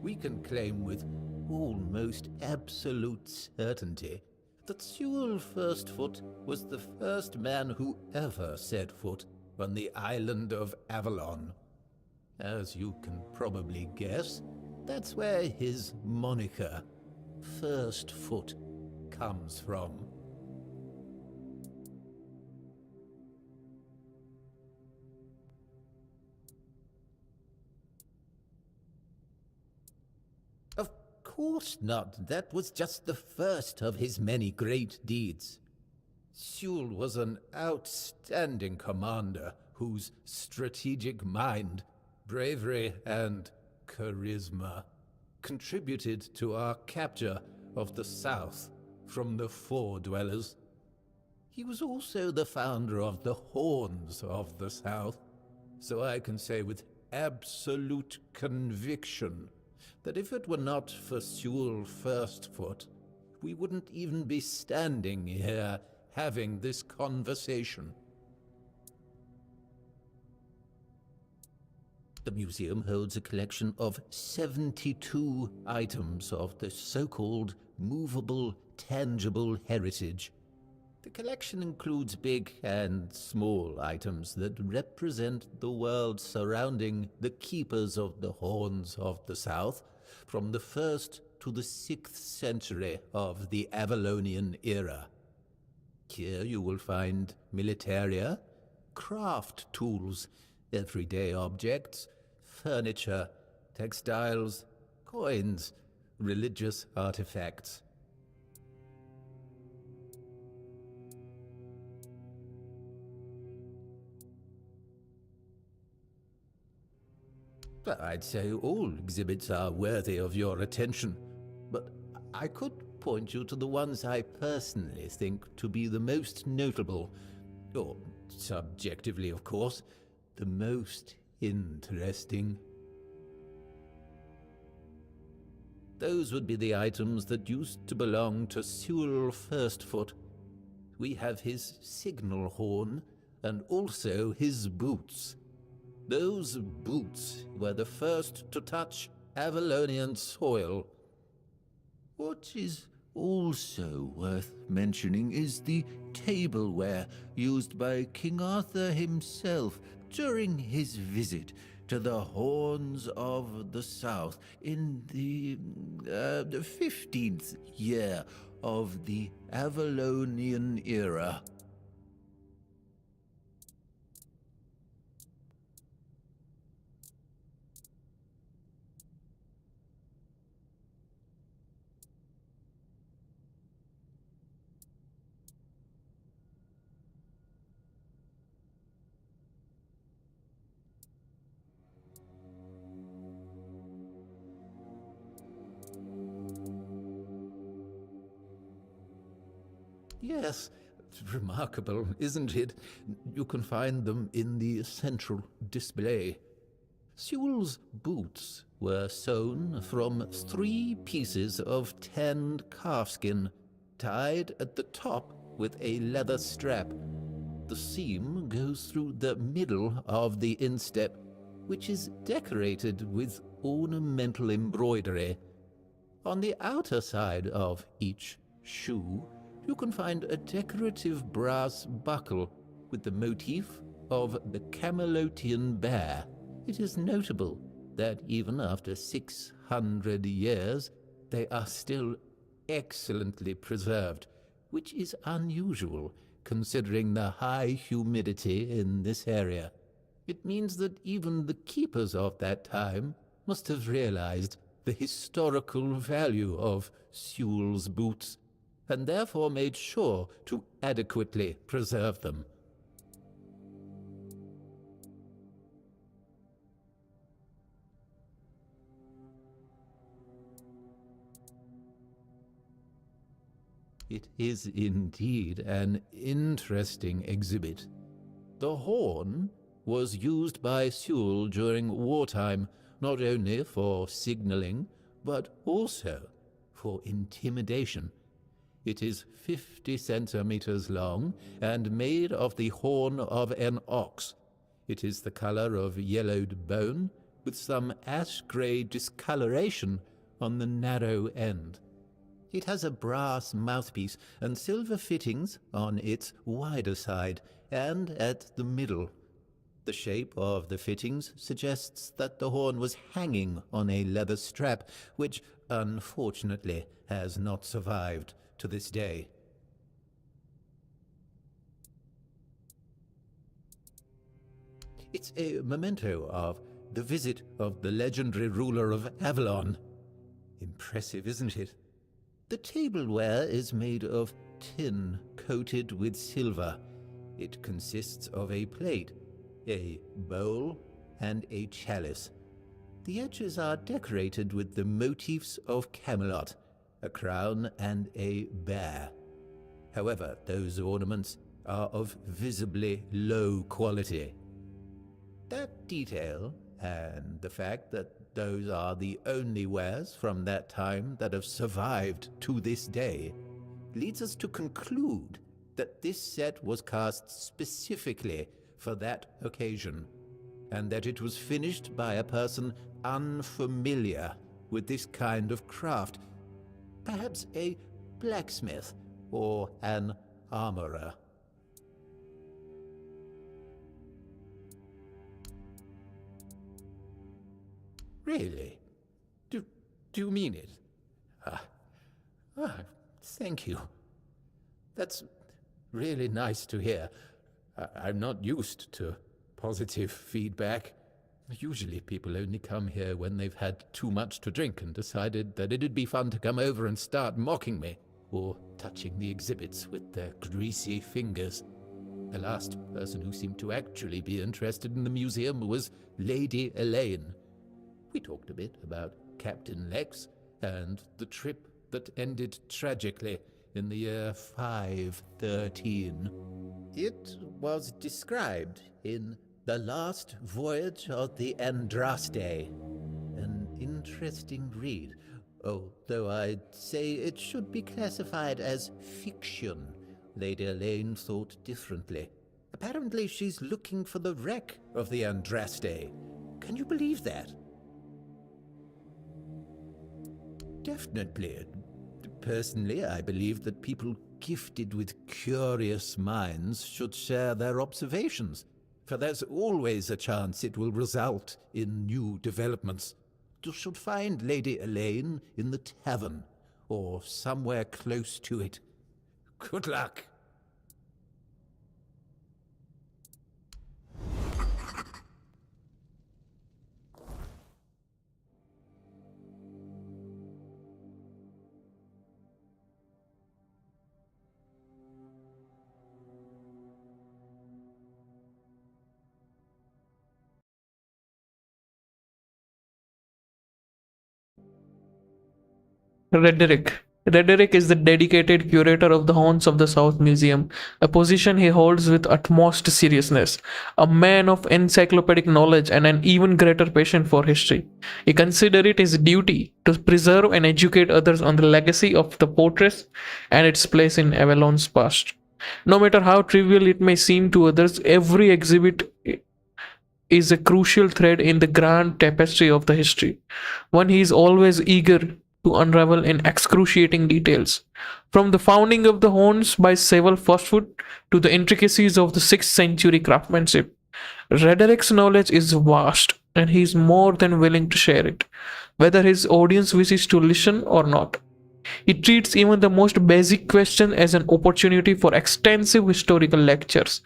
we can claim with almost absolute certainty that Sewell Firstfoot was the first man who ever set foot on the island of Avalon. As you can probably guess, that's where his moniker, Firstfoot, comes from. Of course not. That was just the first of his many great deeds. Sewell was an outstanding commander whose strategic mind bravery and charisma contributed to our capture of the South from the Four Dwellers. He was also the founder of the Horns of the South, so I can say with absolute conviction that if it were not for Sewell Firstfoot, we wouldn't even be standing here having this conversation. The museum holds a collection of 72 items of the so-called movable, tangible heritage. The collection includes big and small items that represent the world surrounding the keepers of the Horns of the South from the 1st to the 6th century of the Avalonian era. Here you will find militaria, craft tools, everyday objects, furniture, textiles, coins, religious artifacts. I'd say all exhibits are worthy of your attention, but I could point you to the ones I personally think to be the most notable, or subjectively, of course, the most interesting. Those would be the items that used to belong to Sewell Firstfoot. We have his signal horn, and also his boots. Those boots were the first to touch Avalonian soil. What is also worth mentioning is the tableware used by King Arthur himself during his visit to the Horns of the South in the 15th year of the Avalonian era. Yes, it's remarkable, isn't it? You can find them in the central display. Sewell's boots were sewn from 3 pieces of tanned calfskin, tied at the top with a leather strap. The seam goes through the middle of the instep, which is decorated with ornamental embroidery. On the outer side of each shoe, you can find a decorative brass buckle with the motif of the Camelotian bear. It is notable that even after 600 years, they are still excellently preserved, which is unusual considering the high humidity in this area. It means that even the keepers of that time must have realized the historical value of Sewell's boots, and therefore made sure to adequately preserve them. It is indeed an interesting exhibit. The horn was used by Sewell during wartime, not only for signaling, but also for intimidation. It is 50 centimeters long and made of the horn of an ox. It is the color of yellowed bone, with some ash-gray discoloration on the narrow end. It has a brass mouthpiece and silver fittings on its wider side and at the middle. The shape of the fittings suggests that the horn was hanging on a leather strap, which unfortunately has not survived to this day. It's a memento of the visit of the legendary ruler of Avalon. Impressive, isn't it? The tableware is made of tin coated with silver. It consists of a plate, a bowl, and a chalice. The edges are decorated with the motifs of Camelot, a crown and a bear. However, those ornaments are of visibly low quality. That detail, and the fact that those are the only wares from that time that have survived to this day, leads us to conclude that this set was cast specifically for that occasion, and that it was finished by a person unfamiliar with this kind of craft, perhaps a blacksmith or an armorer. Really? Do you mean it? Thank you. That's really nice to hear. I'm not used to positive feedback. Usually people only come here when they've had too much to drink and decided that it'd be fun to come over and start mocking me, or touching the exhibits with their greasy fingers. The last person who seemed to actually be interested in the museum was Lady Elaine. We talked a bit about Captain Lex and the trip that ended tragically in the year 513. It was described in The Last Voyage of the Andraste. An interesting read, although I'd say it should be classified as fiction. Lady Elaine thought differently. Apparently she's looking for the wreck of the Andraste. Can you believe that? Definitely. Personally, I believe that people gifted with curious minds should share their observations, for there's always a chance it will result in new developments. You should find Lady Elaine in the tavern, or somewhere close to it. Good luck. Rederick. Rederick is the dedicated curator of the Haunts of the South Museum, a position he holds with utmost seriousness. A man of encyclopedic knowledge and an even greater passion for history, he considers it his duty to preserve and educate others on the legacy of the fortress and its place in Avalon's past. No matter how trivial it may seem to others, every exhibit is a crucial thread in the grand tapestry of the history, one he is always eager to unravel in excruciating details. From the founding of the Horns by Sewell Firstfoot to the intricacies of the 6th century craftsmanship, Rederick's knowledge is vast, and he is more than willing to share it, whether his audience wishes to listen or not. He treats even the most basic question as an opportunity for extensive historical lectures,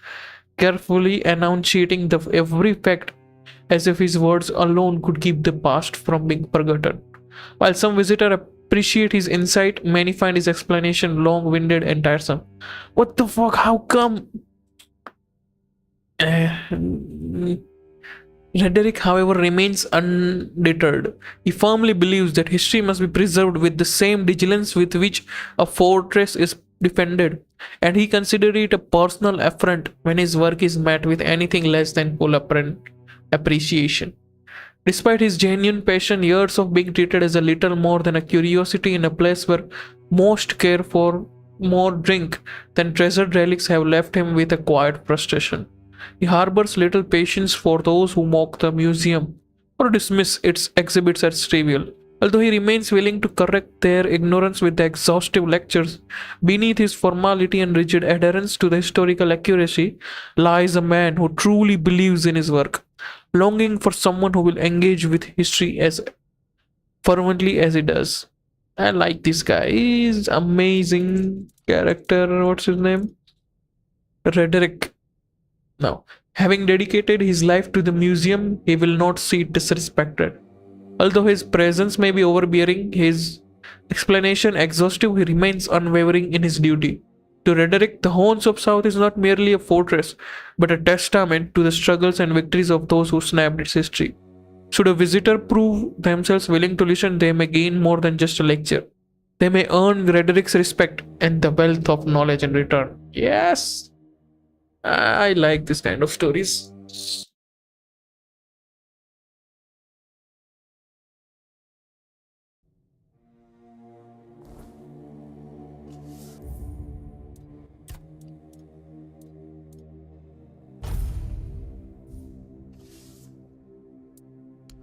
carefully enunciating every fact as if his words alone could keep the past from being forgotten. While some visitors appreciate his insight, many find his explanation long-winded and tiresome. What the fuck? How come? Rederick, however, remains undeterred. He firmly believes that history must be preserved with the same vigilance with which a fortress is defended, and he considers it a personal affront when his work is met with anything less than full appreciation. Despite his genuine passion, years of being treated as a little more than a curiosity in a place where most care for more drink than treasured relics have left him with a quiet frustration. He harbors little patience for those who mock the museum or dismiss its exhibits as trivial. Although he remains willing to correct their ignorance with the exhaustive lectures, beneath his formality and rigid adherence to the historical accuracy lies a man who truly believes in his work, longing for someone who will engage with history as fervently as he does. I like this guy. He's amazing character. What's his name? Rederick. Now, having dedicated his life to the museum, he will not see it disrespected. Although his presence may be overbearing, his explanation exhaustive, he remains unwavering in his duty. To Rederick, the Horns of South is not merely a fortress, but a testament to the struggles and victories of those who snapped its history. Should a visitor prove themselves willing to listen, they may gain more than just a lecture. They may earn Rederick's respect and the wealth of knowledge in return. Yes! I like this kind of stories.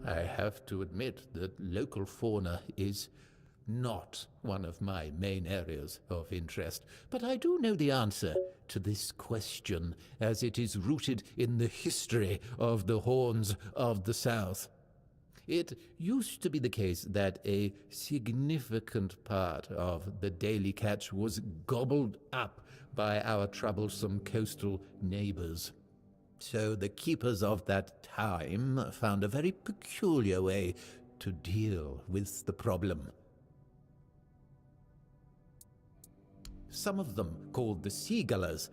I have to admit that local fauna is not one of my main areas of interest, but I do know the answer to this question, as it is rooted in the history of the Horns of the South. It used to be the case that a significant part of the daily catch was gobbled up by our troublesome coastal neighbors. So the keepers of that time found a very peculiar way to deal with the problem. Some of them, called the seagullers,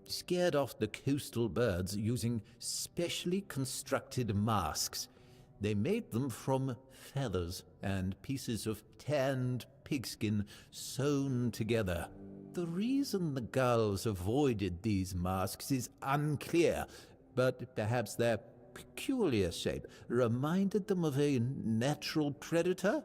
scared off the coastal birds using specially constructed masks. They made them from feathers and pieces of tanned pigskin sewn together. The reason the gulls avoided these masks is unclear, but perhaps their peculiar shape reminded them of a natural predator?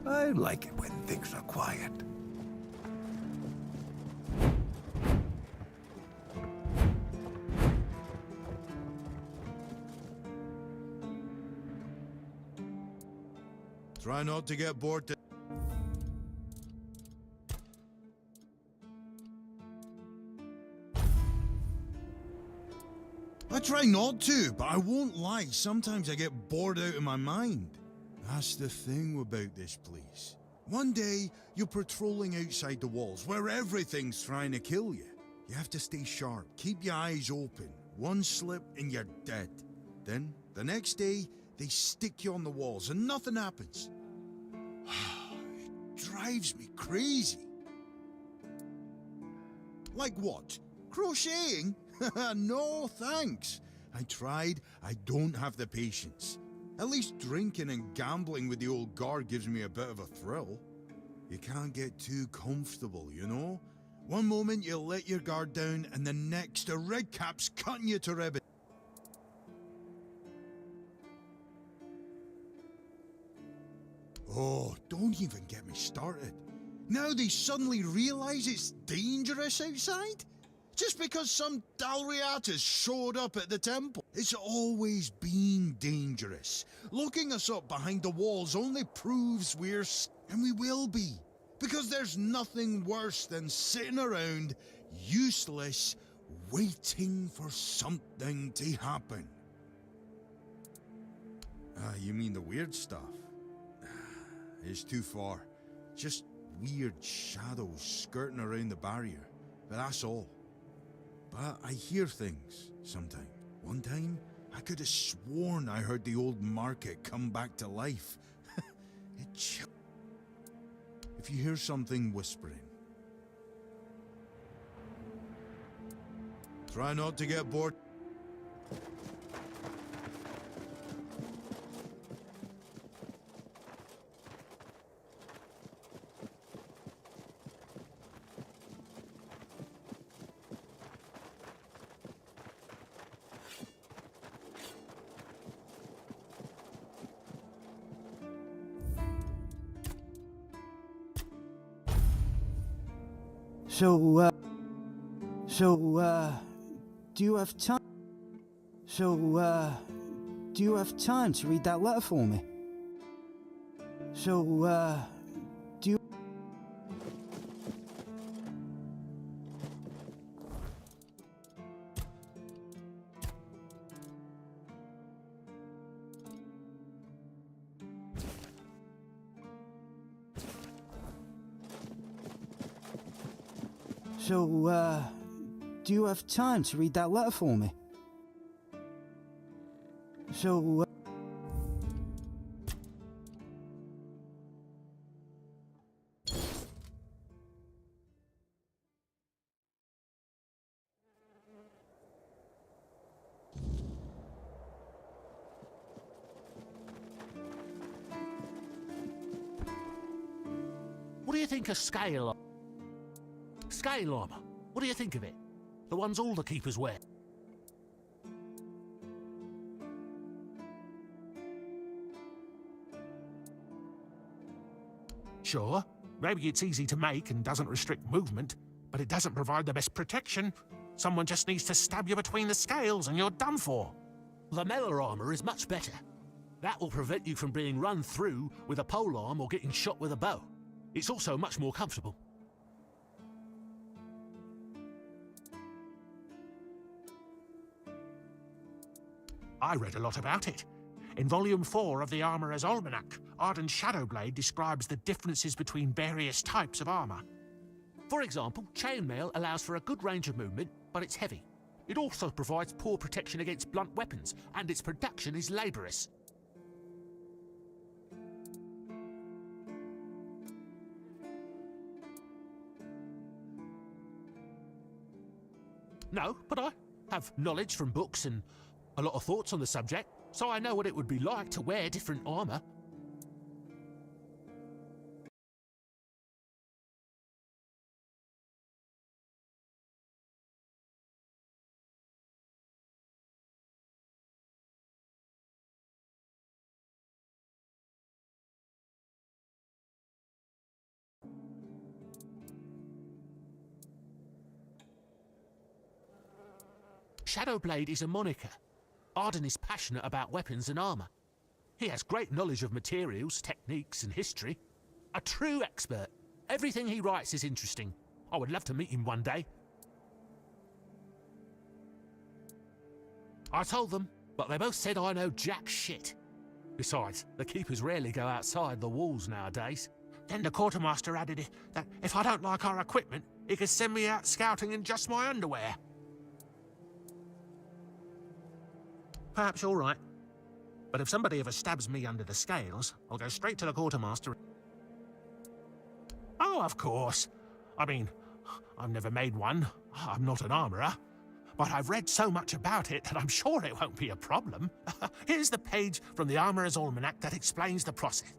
I like it when things are quiet. Try not to get bored. I try not to, but I won't lie, sometimes I get bored out of my mind. That's the thing about this place. One day, you're patrolling outside the walls, where everything's trying to kill you. You have to stay sharp, keep your eyes open. One slip and you're dead. Then, the next day, they stick you on the walls and nothing happens. It drives me crazy. Like what? Crocheting? No, thanks. I tried. I don't have the patience. At least drinking and gambling with the old guard gives me a bit of a thrill. You can't get too comfortable, you know? One moment you let your guard down, and the next a red cap's cutting you to ribbons. Oh, don't even get me started. Now they suddenly realize it's dangerous outside? Just because some Dalriatas showed up at the temple. It's always been dangerous. Locking us up behind the walls only proves and we will be. Because there's nothing worse than sitting around, useless, waiting for something to happen. You mean the weird stuff? It's too far. Just weird shadows skirting around the barrier. But that's all. But I hear things sometimes. One time, I could have sworn I heard the old market come back to life. If you hear something whispering, try not to get bored. Do you have time? Do you have time to read that letter for me? Do you... do you have time to read that letter for me? What do you think of scale armor? Scale armor. What do you think of it? The ones all the keepers wear. Sure, maybe it's easy to make and doesn't restrict movement, but it doesn't provide the best protection. Someone just needs to stab you between the scales and you're done for. Lamella armor is much better. That will prevent you from being run through with a polearm or getting shot with a bow. It's also much more comfortable. I read a lot about it. In Volume 4 of the Armourer's Almanac, Arden's Shadowblade describes the differences between various types of armour. For example, chainmail allows for a good range of movement, but it's heavy. It also provides poor protection against blunt weapons, and its production is laborious. No, but I have knowledge from books and a lot of thoughts on the subject, so I know what it would be like to wear different armour. Shadowblade is a moniker. Arden is passionate about weapons and armour. He has great knowledge of materials, techniques and history. A true expert. Everything he writes is interesting. I would love to meet him one day. I told them, but they both said I know jack shit. Besides, the keepers rarely go outside the walls nowadays. Then the quartermaster added that if I don't like our equipment, he could send me out scouting in just my underwear. Perhaps you're right. But if somebody ever stabs me under the scales, I'll go straight to the quartermaster. Oh, of course. I mean, I've never made one. I'm not an armourer. But I've read so much about it that I'm sure it won't be a problem. Here's the page from the Armourer's Almanac that explains the process.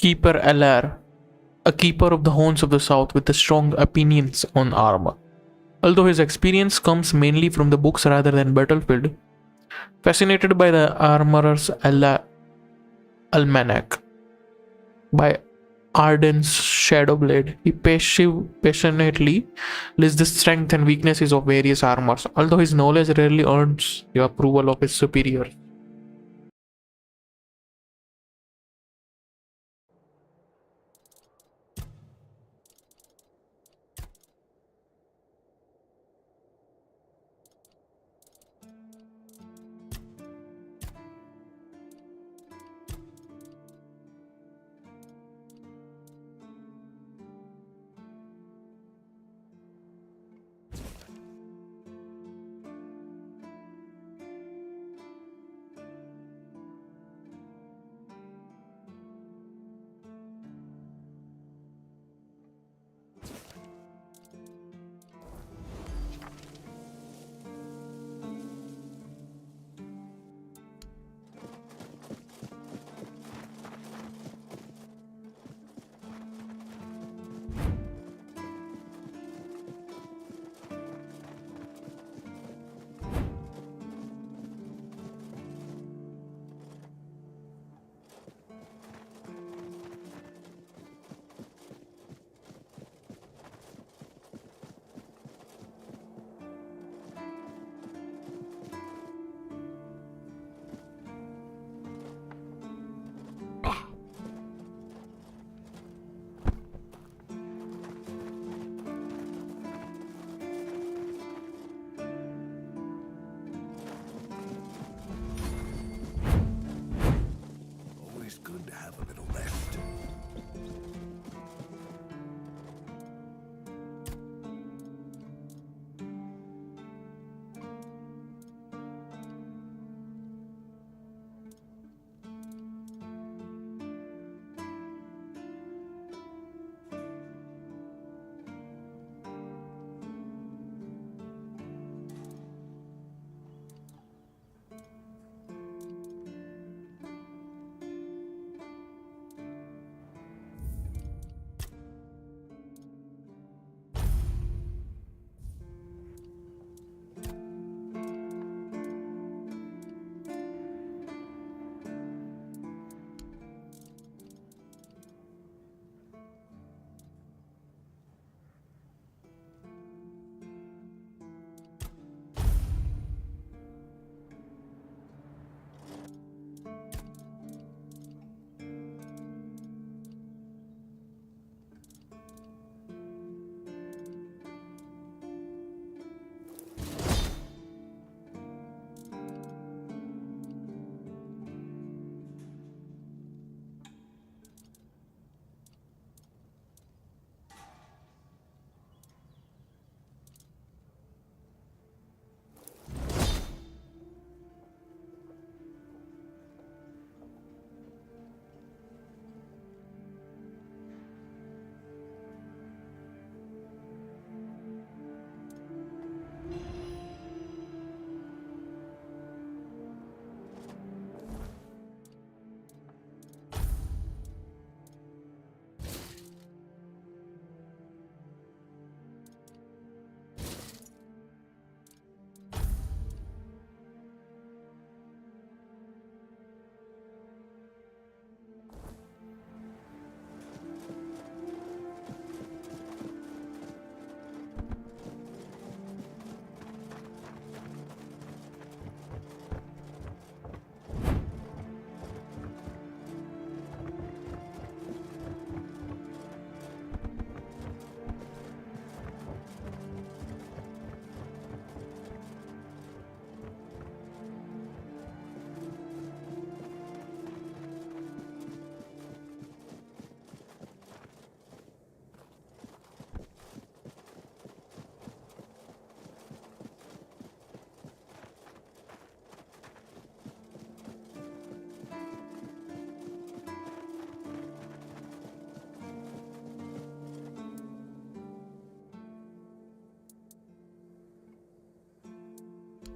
Keeper Alar, a keeper of the Horns of the South with strong opinions on armor. Although his experience comes mainly from the books rather than battlefield, fascinated by the Armorer's Almanac by Arden's Shadowblade, he passionately lists the strengths and weaknesses of various armors, although his knowledge rarely earns the approval of his superiors. Always good to have a little rest.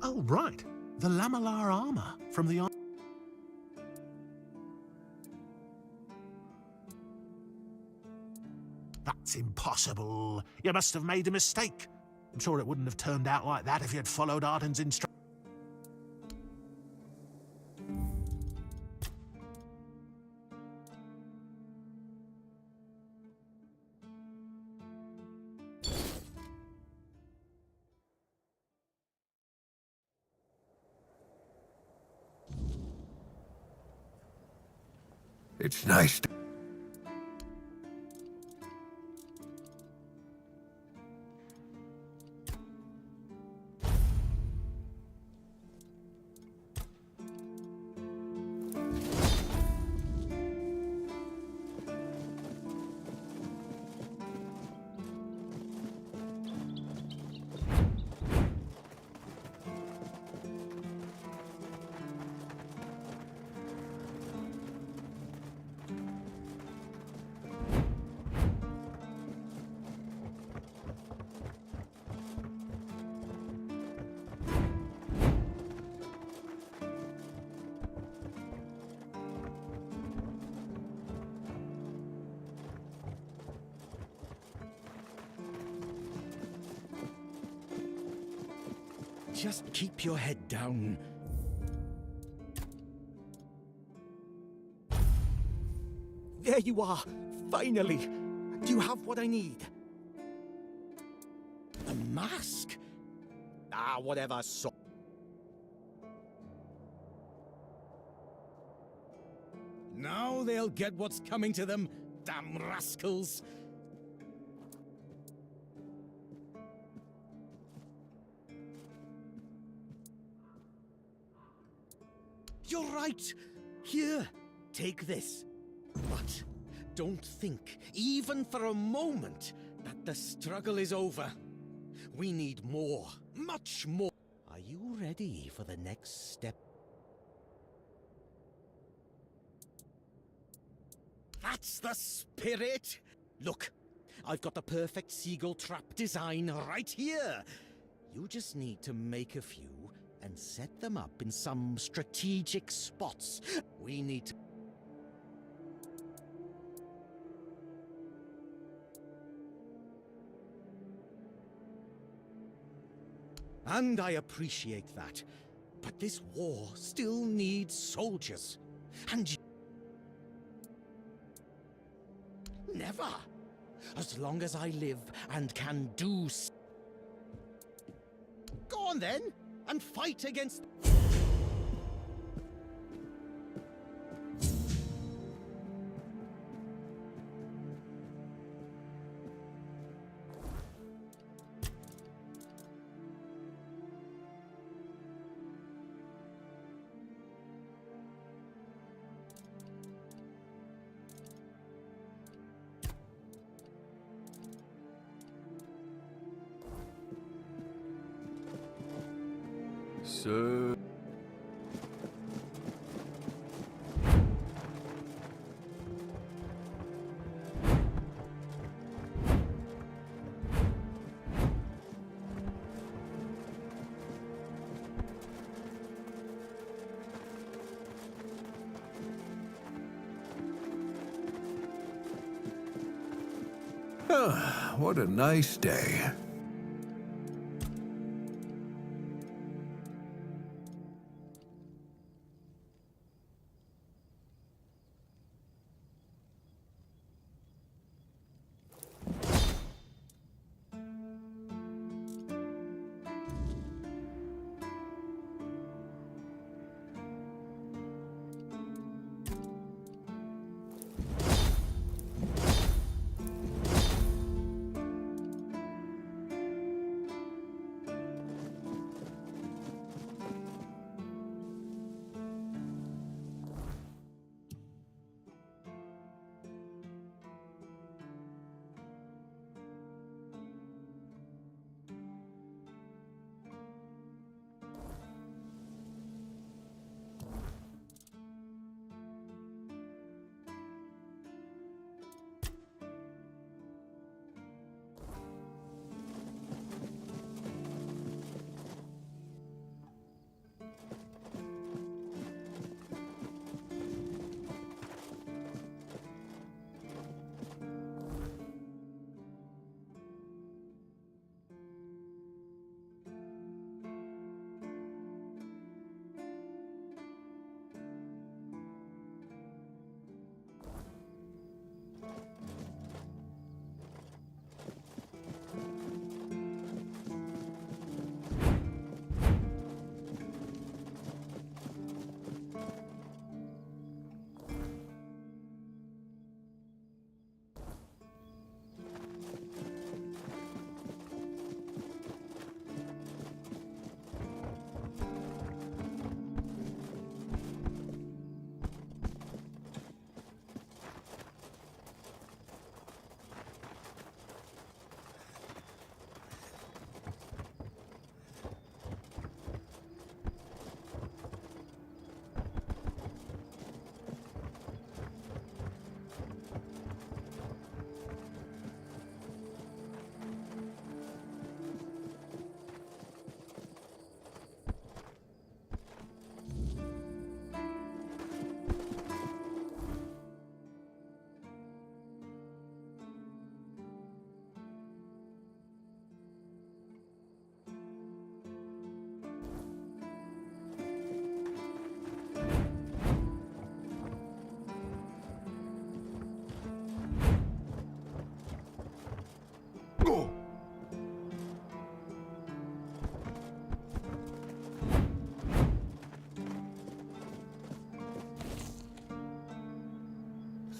Oh, right. The lamellar armor from the... That's impossible. You must have made a mistake. I'm sure it wouldn't have turned out like that if you had followed Arden's instructions. It's nice to... Just keep your head down. There you are, finally. Do you have what I need? A mask? Ah, whatever, so... Now they'll get what's coming to them, damn rascals. You're right. Here, take this. But don't think, even for a moment, that the struggle is over. We need more, much more. Are you ready for the next step? That's the spirit! Look, I've got the perfect seagull trap design right here. You just need to make a few and set them up in some strategic spots. We need to... And I appreciate that. But this war still needs soldiers. And you... Never! As long as I live and can do... Go on then! And fight against... Sir... What a nice day.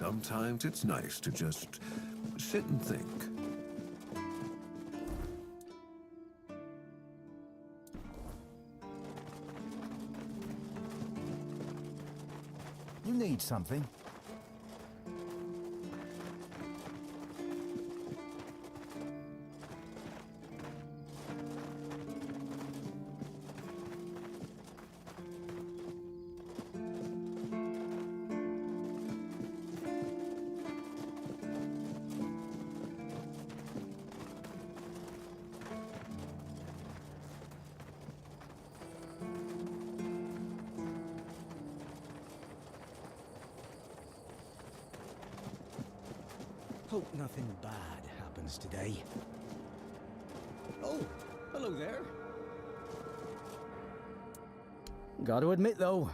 Sometimes it's nice to just sit and think. You need something? Hope nothing bad happens today. Oh, hello there. Gotta admit, though,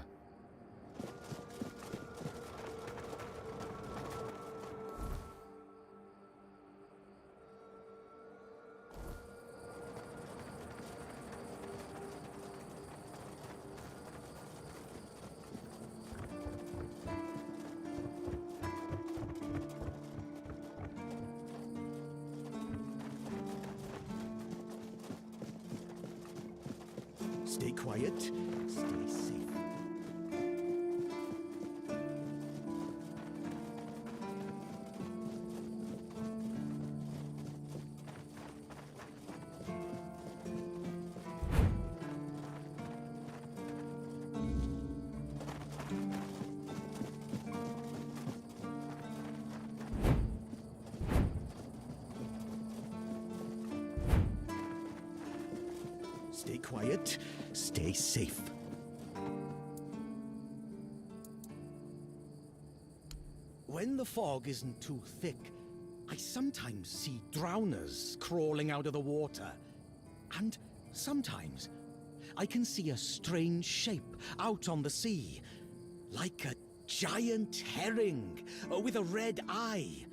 stay quiet, stay safe. Stay quiet, stay safe. When the fog isn't too thick, I sometimes see drowners crawling out of the water. And sometimes I can see a strange shape out on the sea, like a giant herring with a red eye.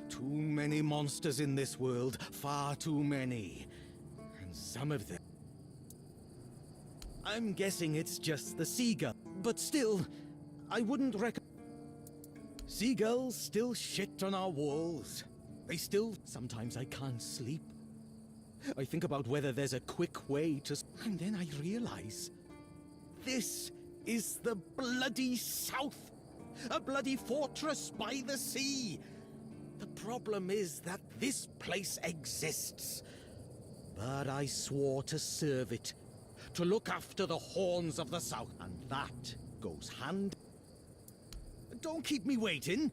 Too many monsters in this world, far too many. And some of them... I'm guessing it's just the seagull, but still, I wouldn't recommend... Seagulls still shit on our walls. They still... Sometimes I can't sleep. I think about whether there's a quick way to... And then I realize... This is the bloody South! A bloody fortress by the sea! The problem is that this place exists. But I swore to serve it. To look after the horns of the South. And that goes hand... Don't keep me waiting!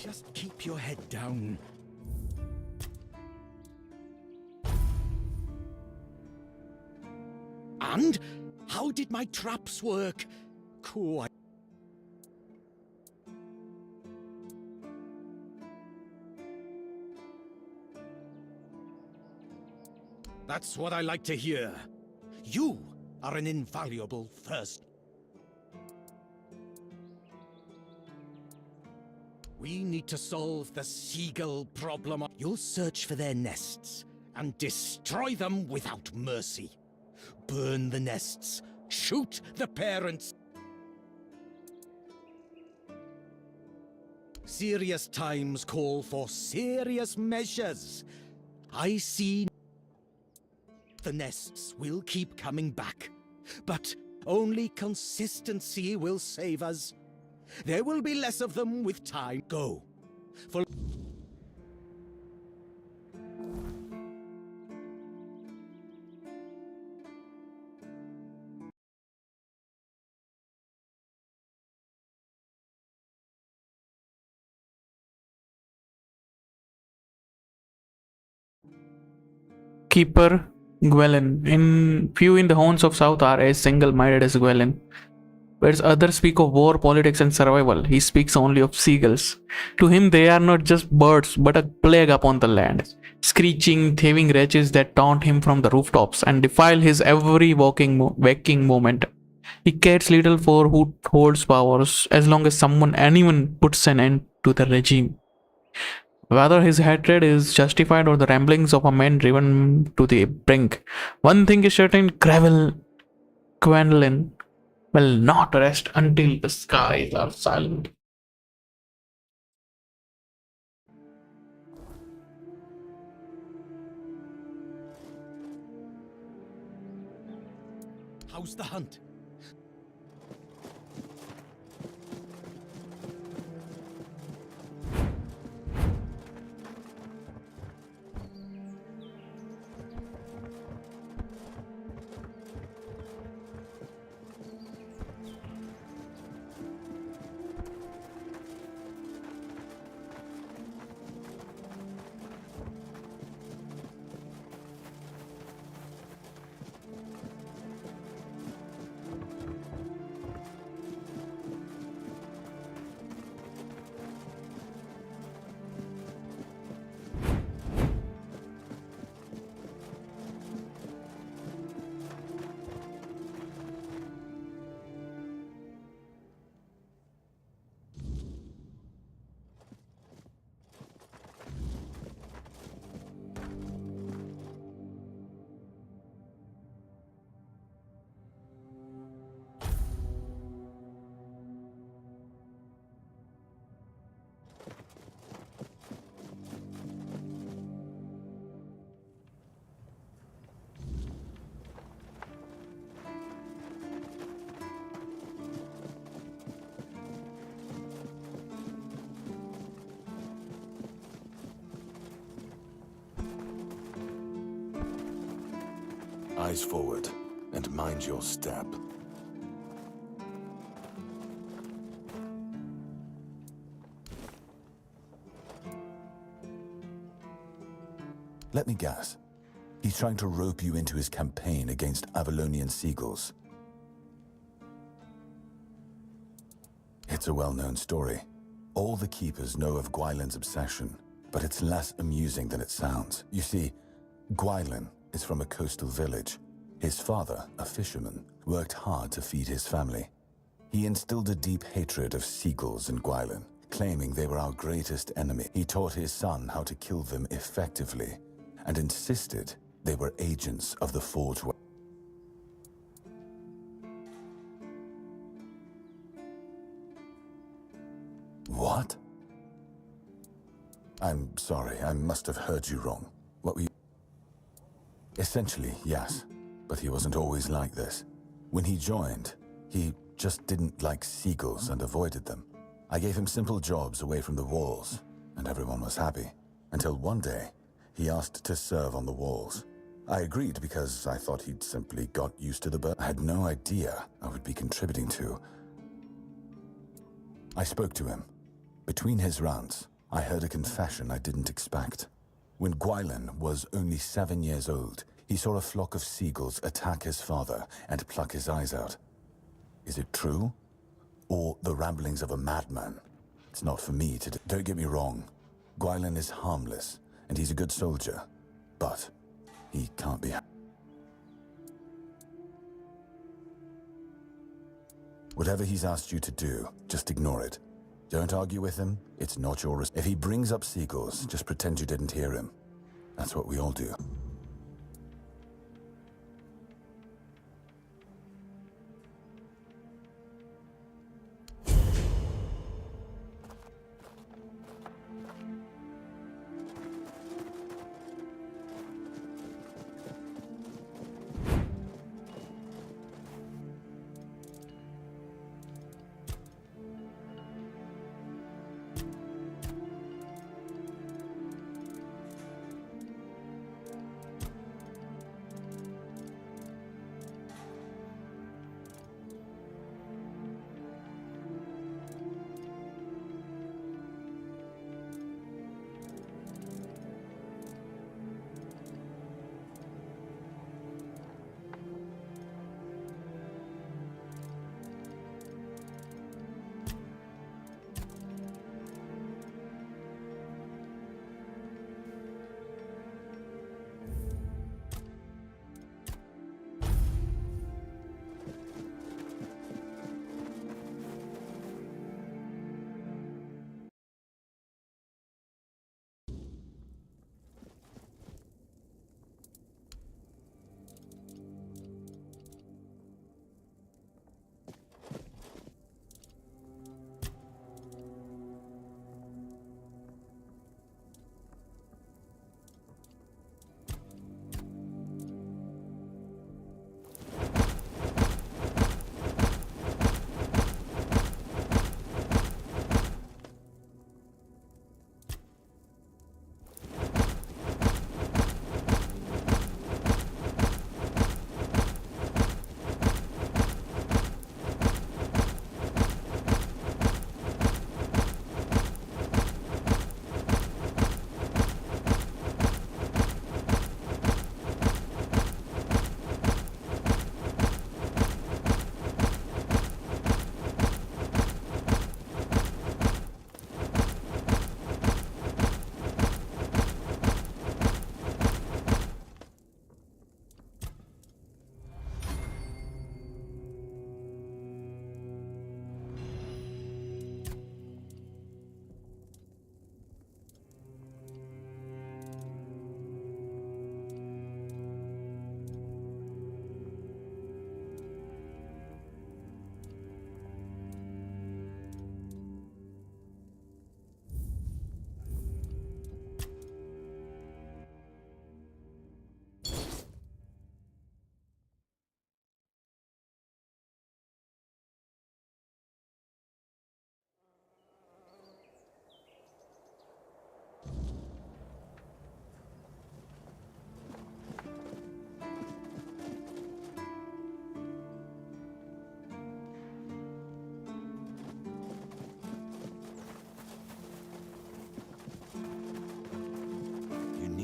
Just keep your head down. And how did my traps work? Cool. That's what I like to hear. You are an invaluable first. We need to solve the seagull problem. You'll search for their nests and destroy them without mercy. Burn the nests. Shoot the parents. Serious times call for serious measures. I see the nests will keep coming back, but only consistency will save us. There will be less of them with time. Go. For keeper Gwelin. Few in the Hounds of South are as single-minded as Gwelin. Whereas others speak of war, politics, and survival, he speaks only of seagulls. To him, they are not just birds, but a plague upon the land, screeching, thieving wretches that taunt him from the rooftops and defile his every waking moment. He cares little for who holds powers, as long as anyone puts an end to the regime. Whether his hatred is justified or the ramblings of a man driven to the brink, one thing is certain: Gwendolyn will not rest until the skies are silent. How's the hunt? Eyes forward, and mind your step. Let me guess. He's trying to rope you into his campaign against Avalonian seagulls. It's a well-known story. All the keepers know of Gwailin's obsession, but it's less amusing than it sounds. You see, Gwailin is from a coastal village. His father, a fisherman, worked hard to feed his family. He instilled a deep hatred of seagulls in Gwailin, claiming they were our greatest enemy. He taught his son how to kill them effectively, and insisted they were agents of the Forge. What? I'm sorry, I must have heard you wrong. What were you... Essentially, yes, but he wasn't always like this. When he joined, he just didn't like seagulls and avoided them. I gave him simple jobs away from the walls, and everyone was happy. Until one day, he asked to serve on the walls. I agreed because I thought he'd simply got used to the bird. I had no idea I would be contributing to. I spoke to him. Between his rants, I heard a confession I didn't expect. When Gwailin was only 7 years old, he saw a flock of seagulls attack his father and pluck his eyes out. Is it true? Or the ramblings of a madman? It's not for me to... Don't get me wrong. Gwailin is harmless, and he's a good soldier. But he can't be... Whatever he's asked you to do, just ignore it. Don't argue with him. It's not your... If he brings up seagulls, just pretend you didn't hear him. That's what we all do.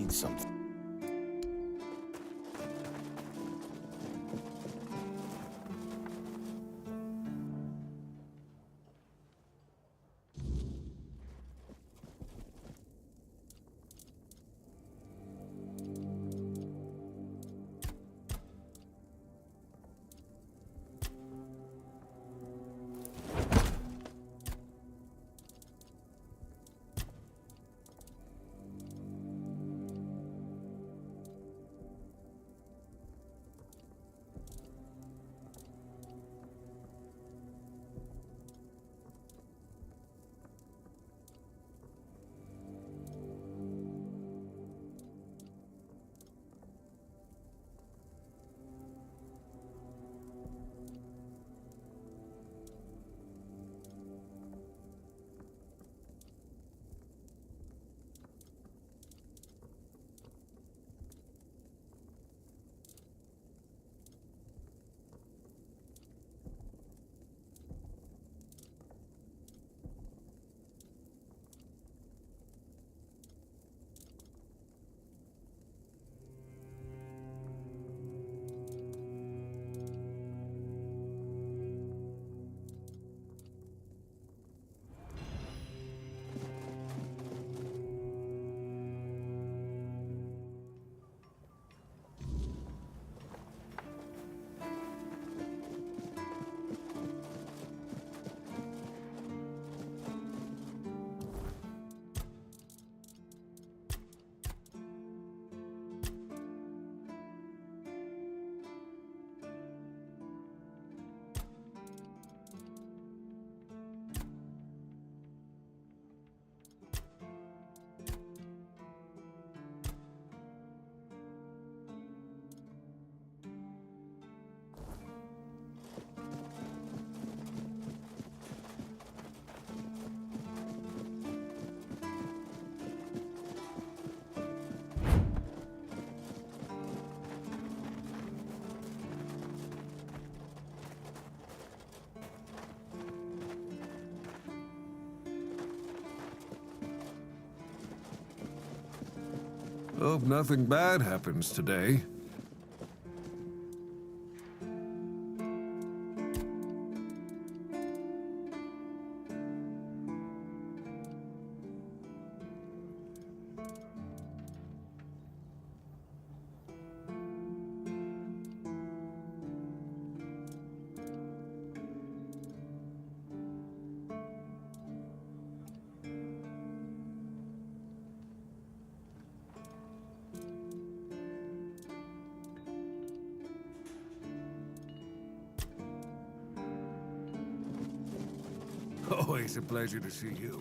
need something. Hope nothing bad happens today. Always a pleasure to see you.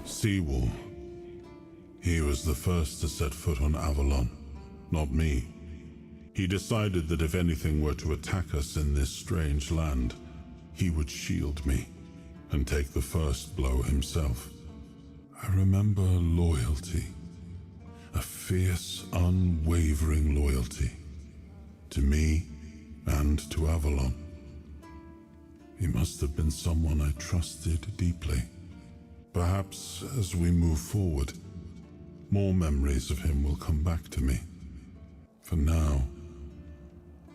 Seawall. He was the first to set foot on Avalon, not me. He decided that if anything were to attack us in this strange land, he would shield me and take the first blow himself. I remember loyalty, a fierce, unwavering loyalty, to me and to Avalon. He must have been someone I trusted deeply. Perhaps as we move forward, more memories of him will come back to me. For now,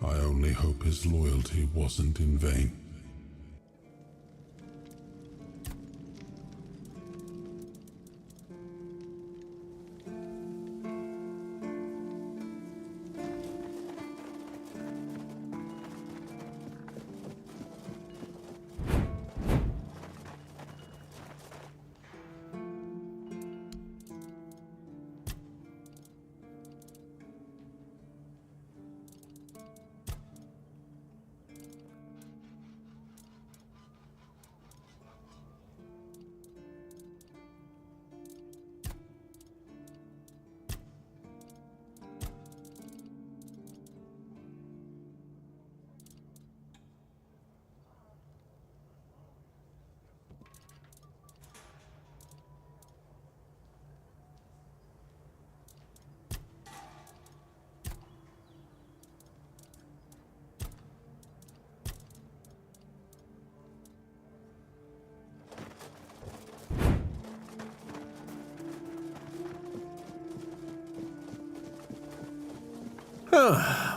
I only hope his loyalty wasn't in vain.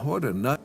What a night.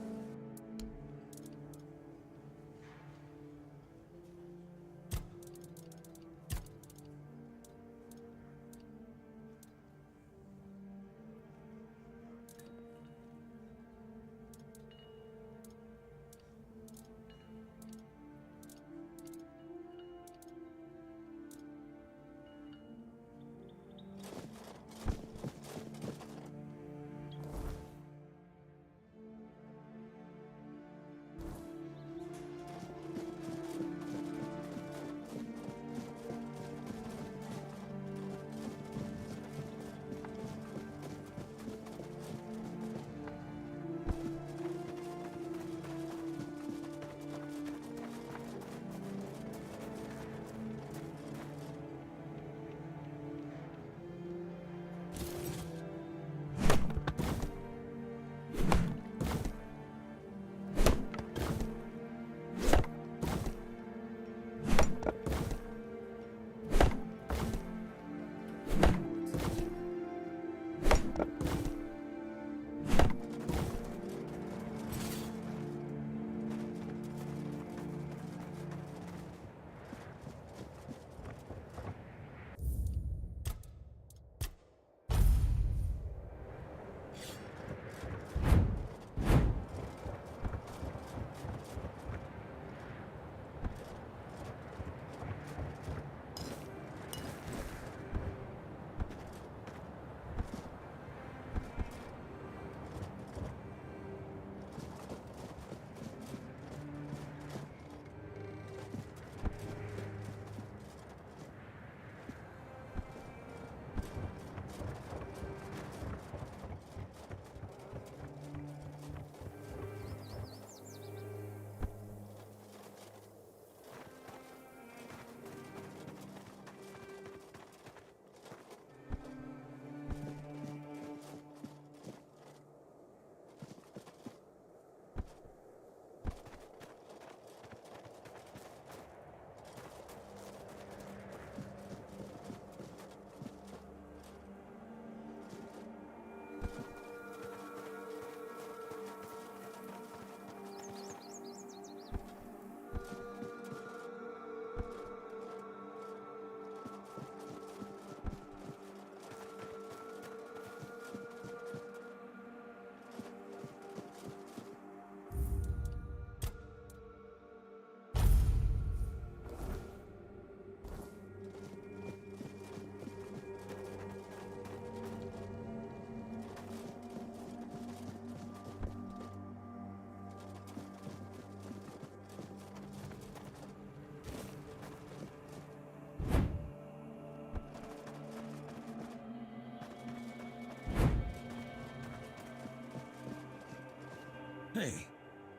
Hey,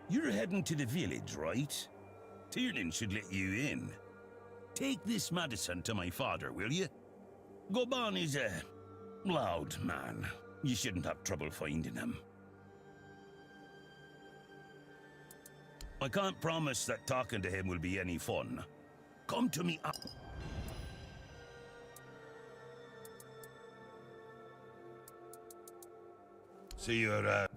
you're heading to the village, right? Tiernan should let you in. Take this medicine to my father, will you? Goban is a loud man. You shouldn't have trouble finding him. I can't promise that talking to him will be any fun. Come to me up. See you around.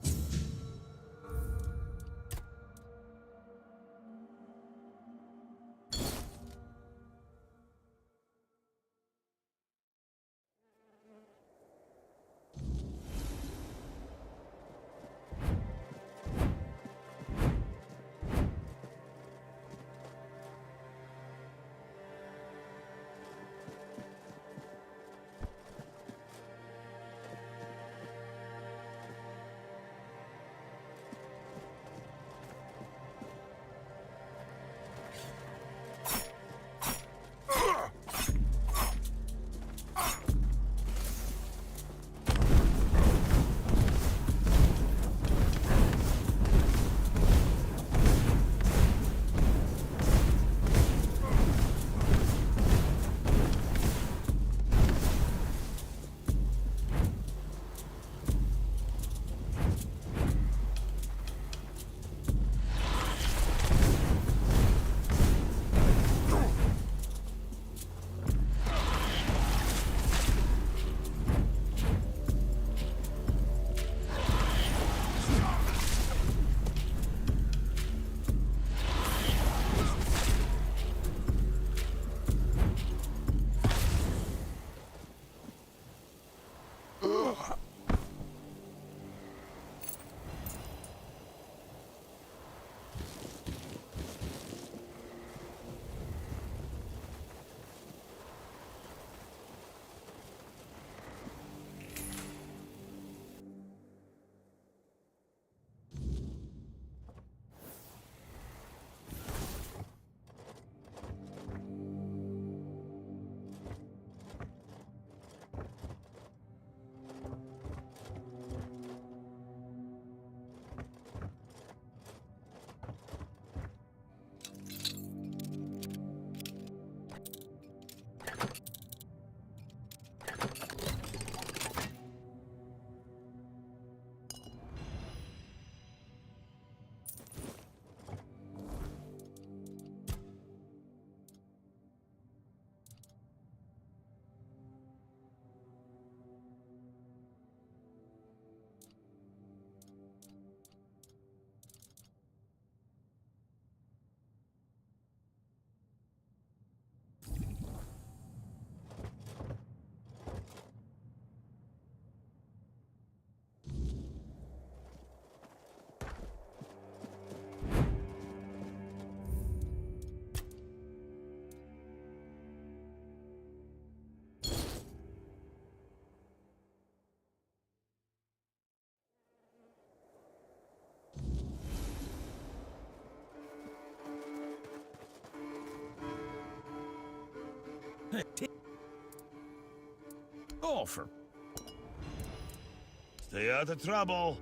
Oh, for... Stay out of trouble.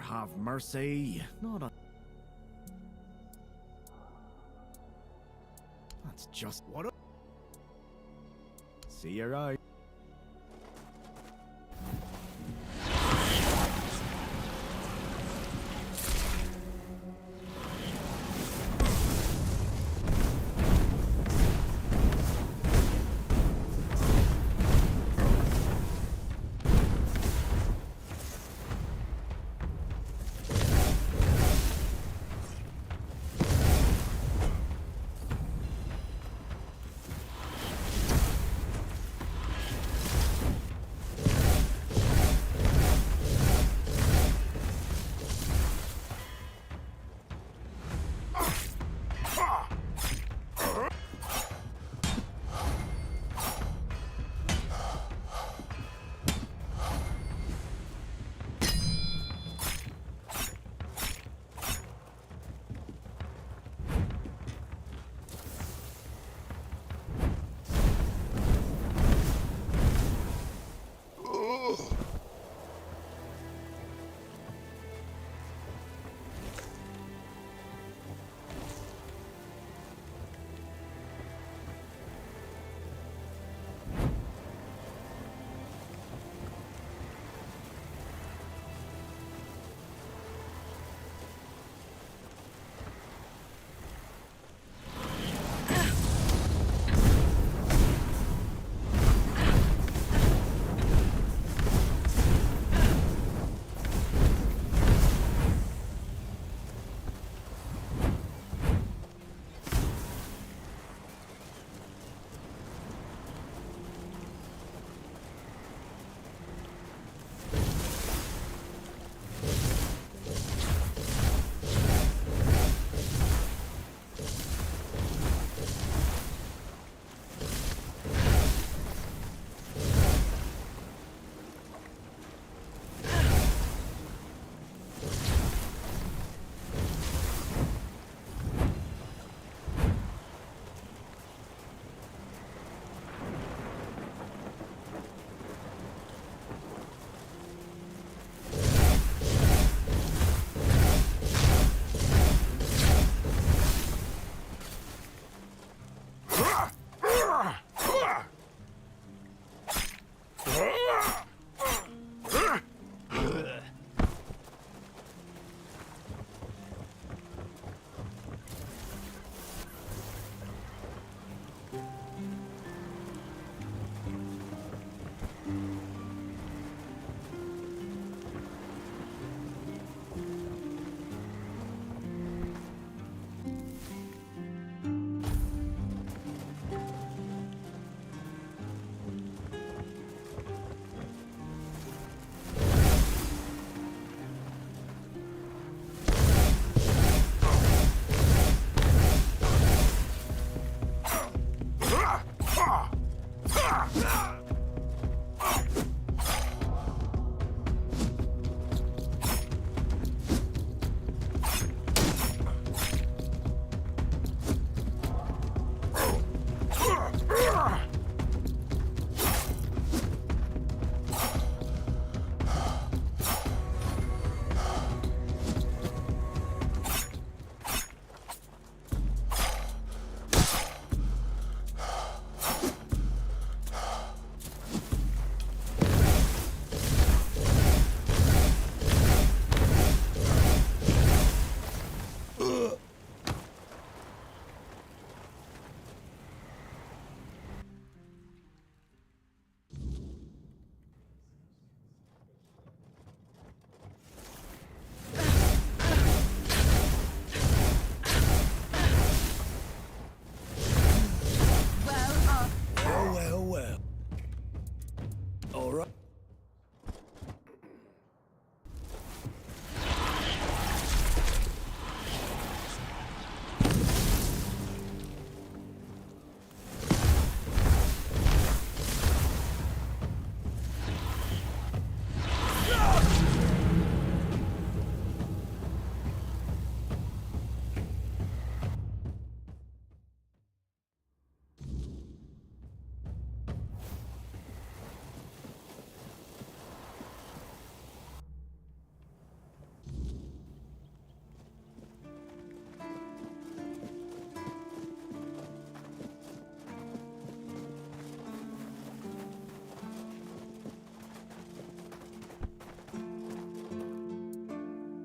have mercy. Not a... That's just what a... See you right.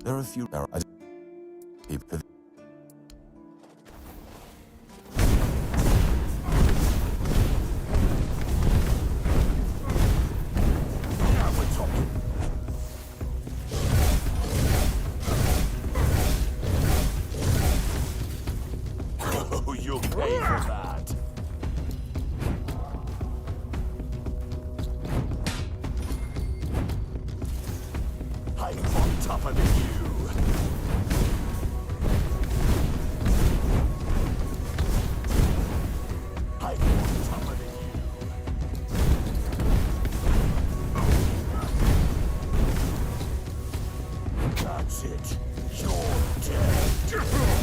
There are a few... You'll pay for that. I'm on top of you. I'm on top of you. That's it. You're dead.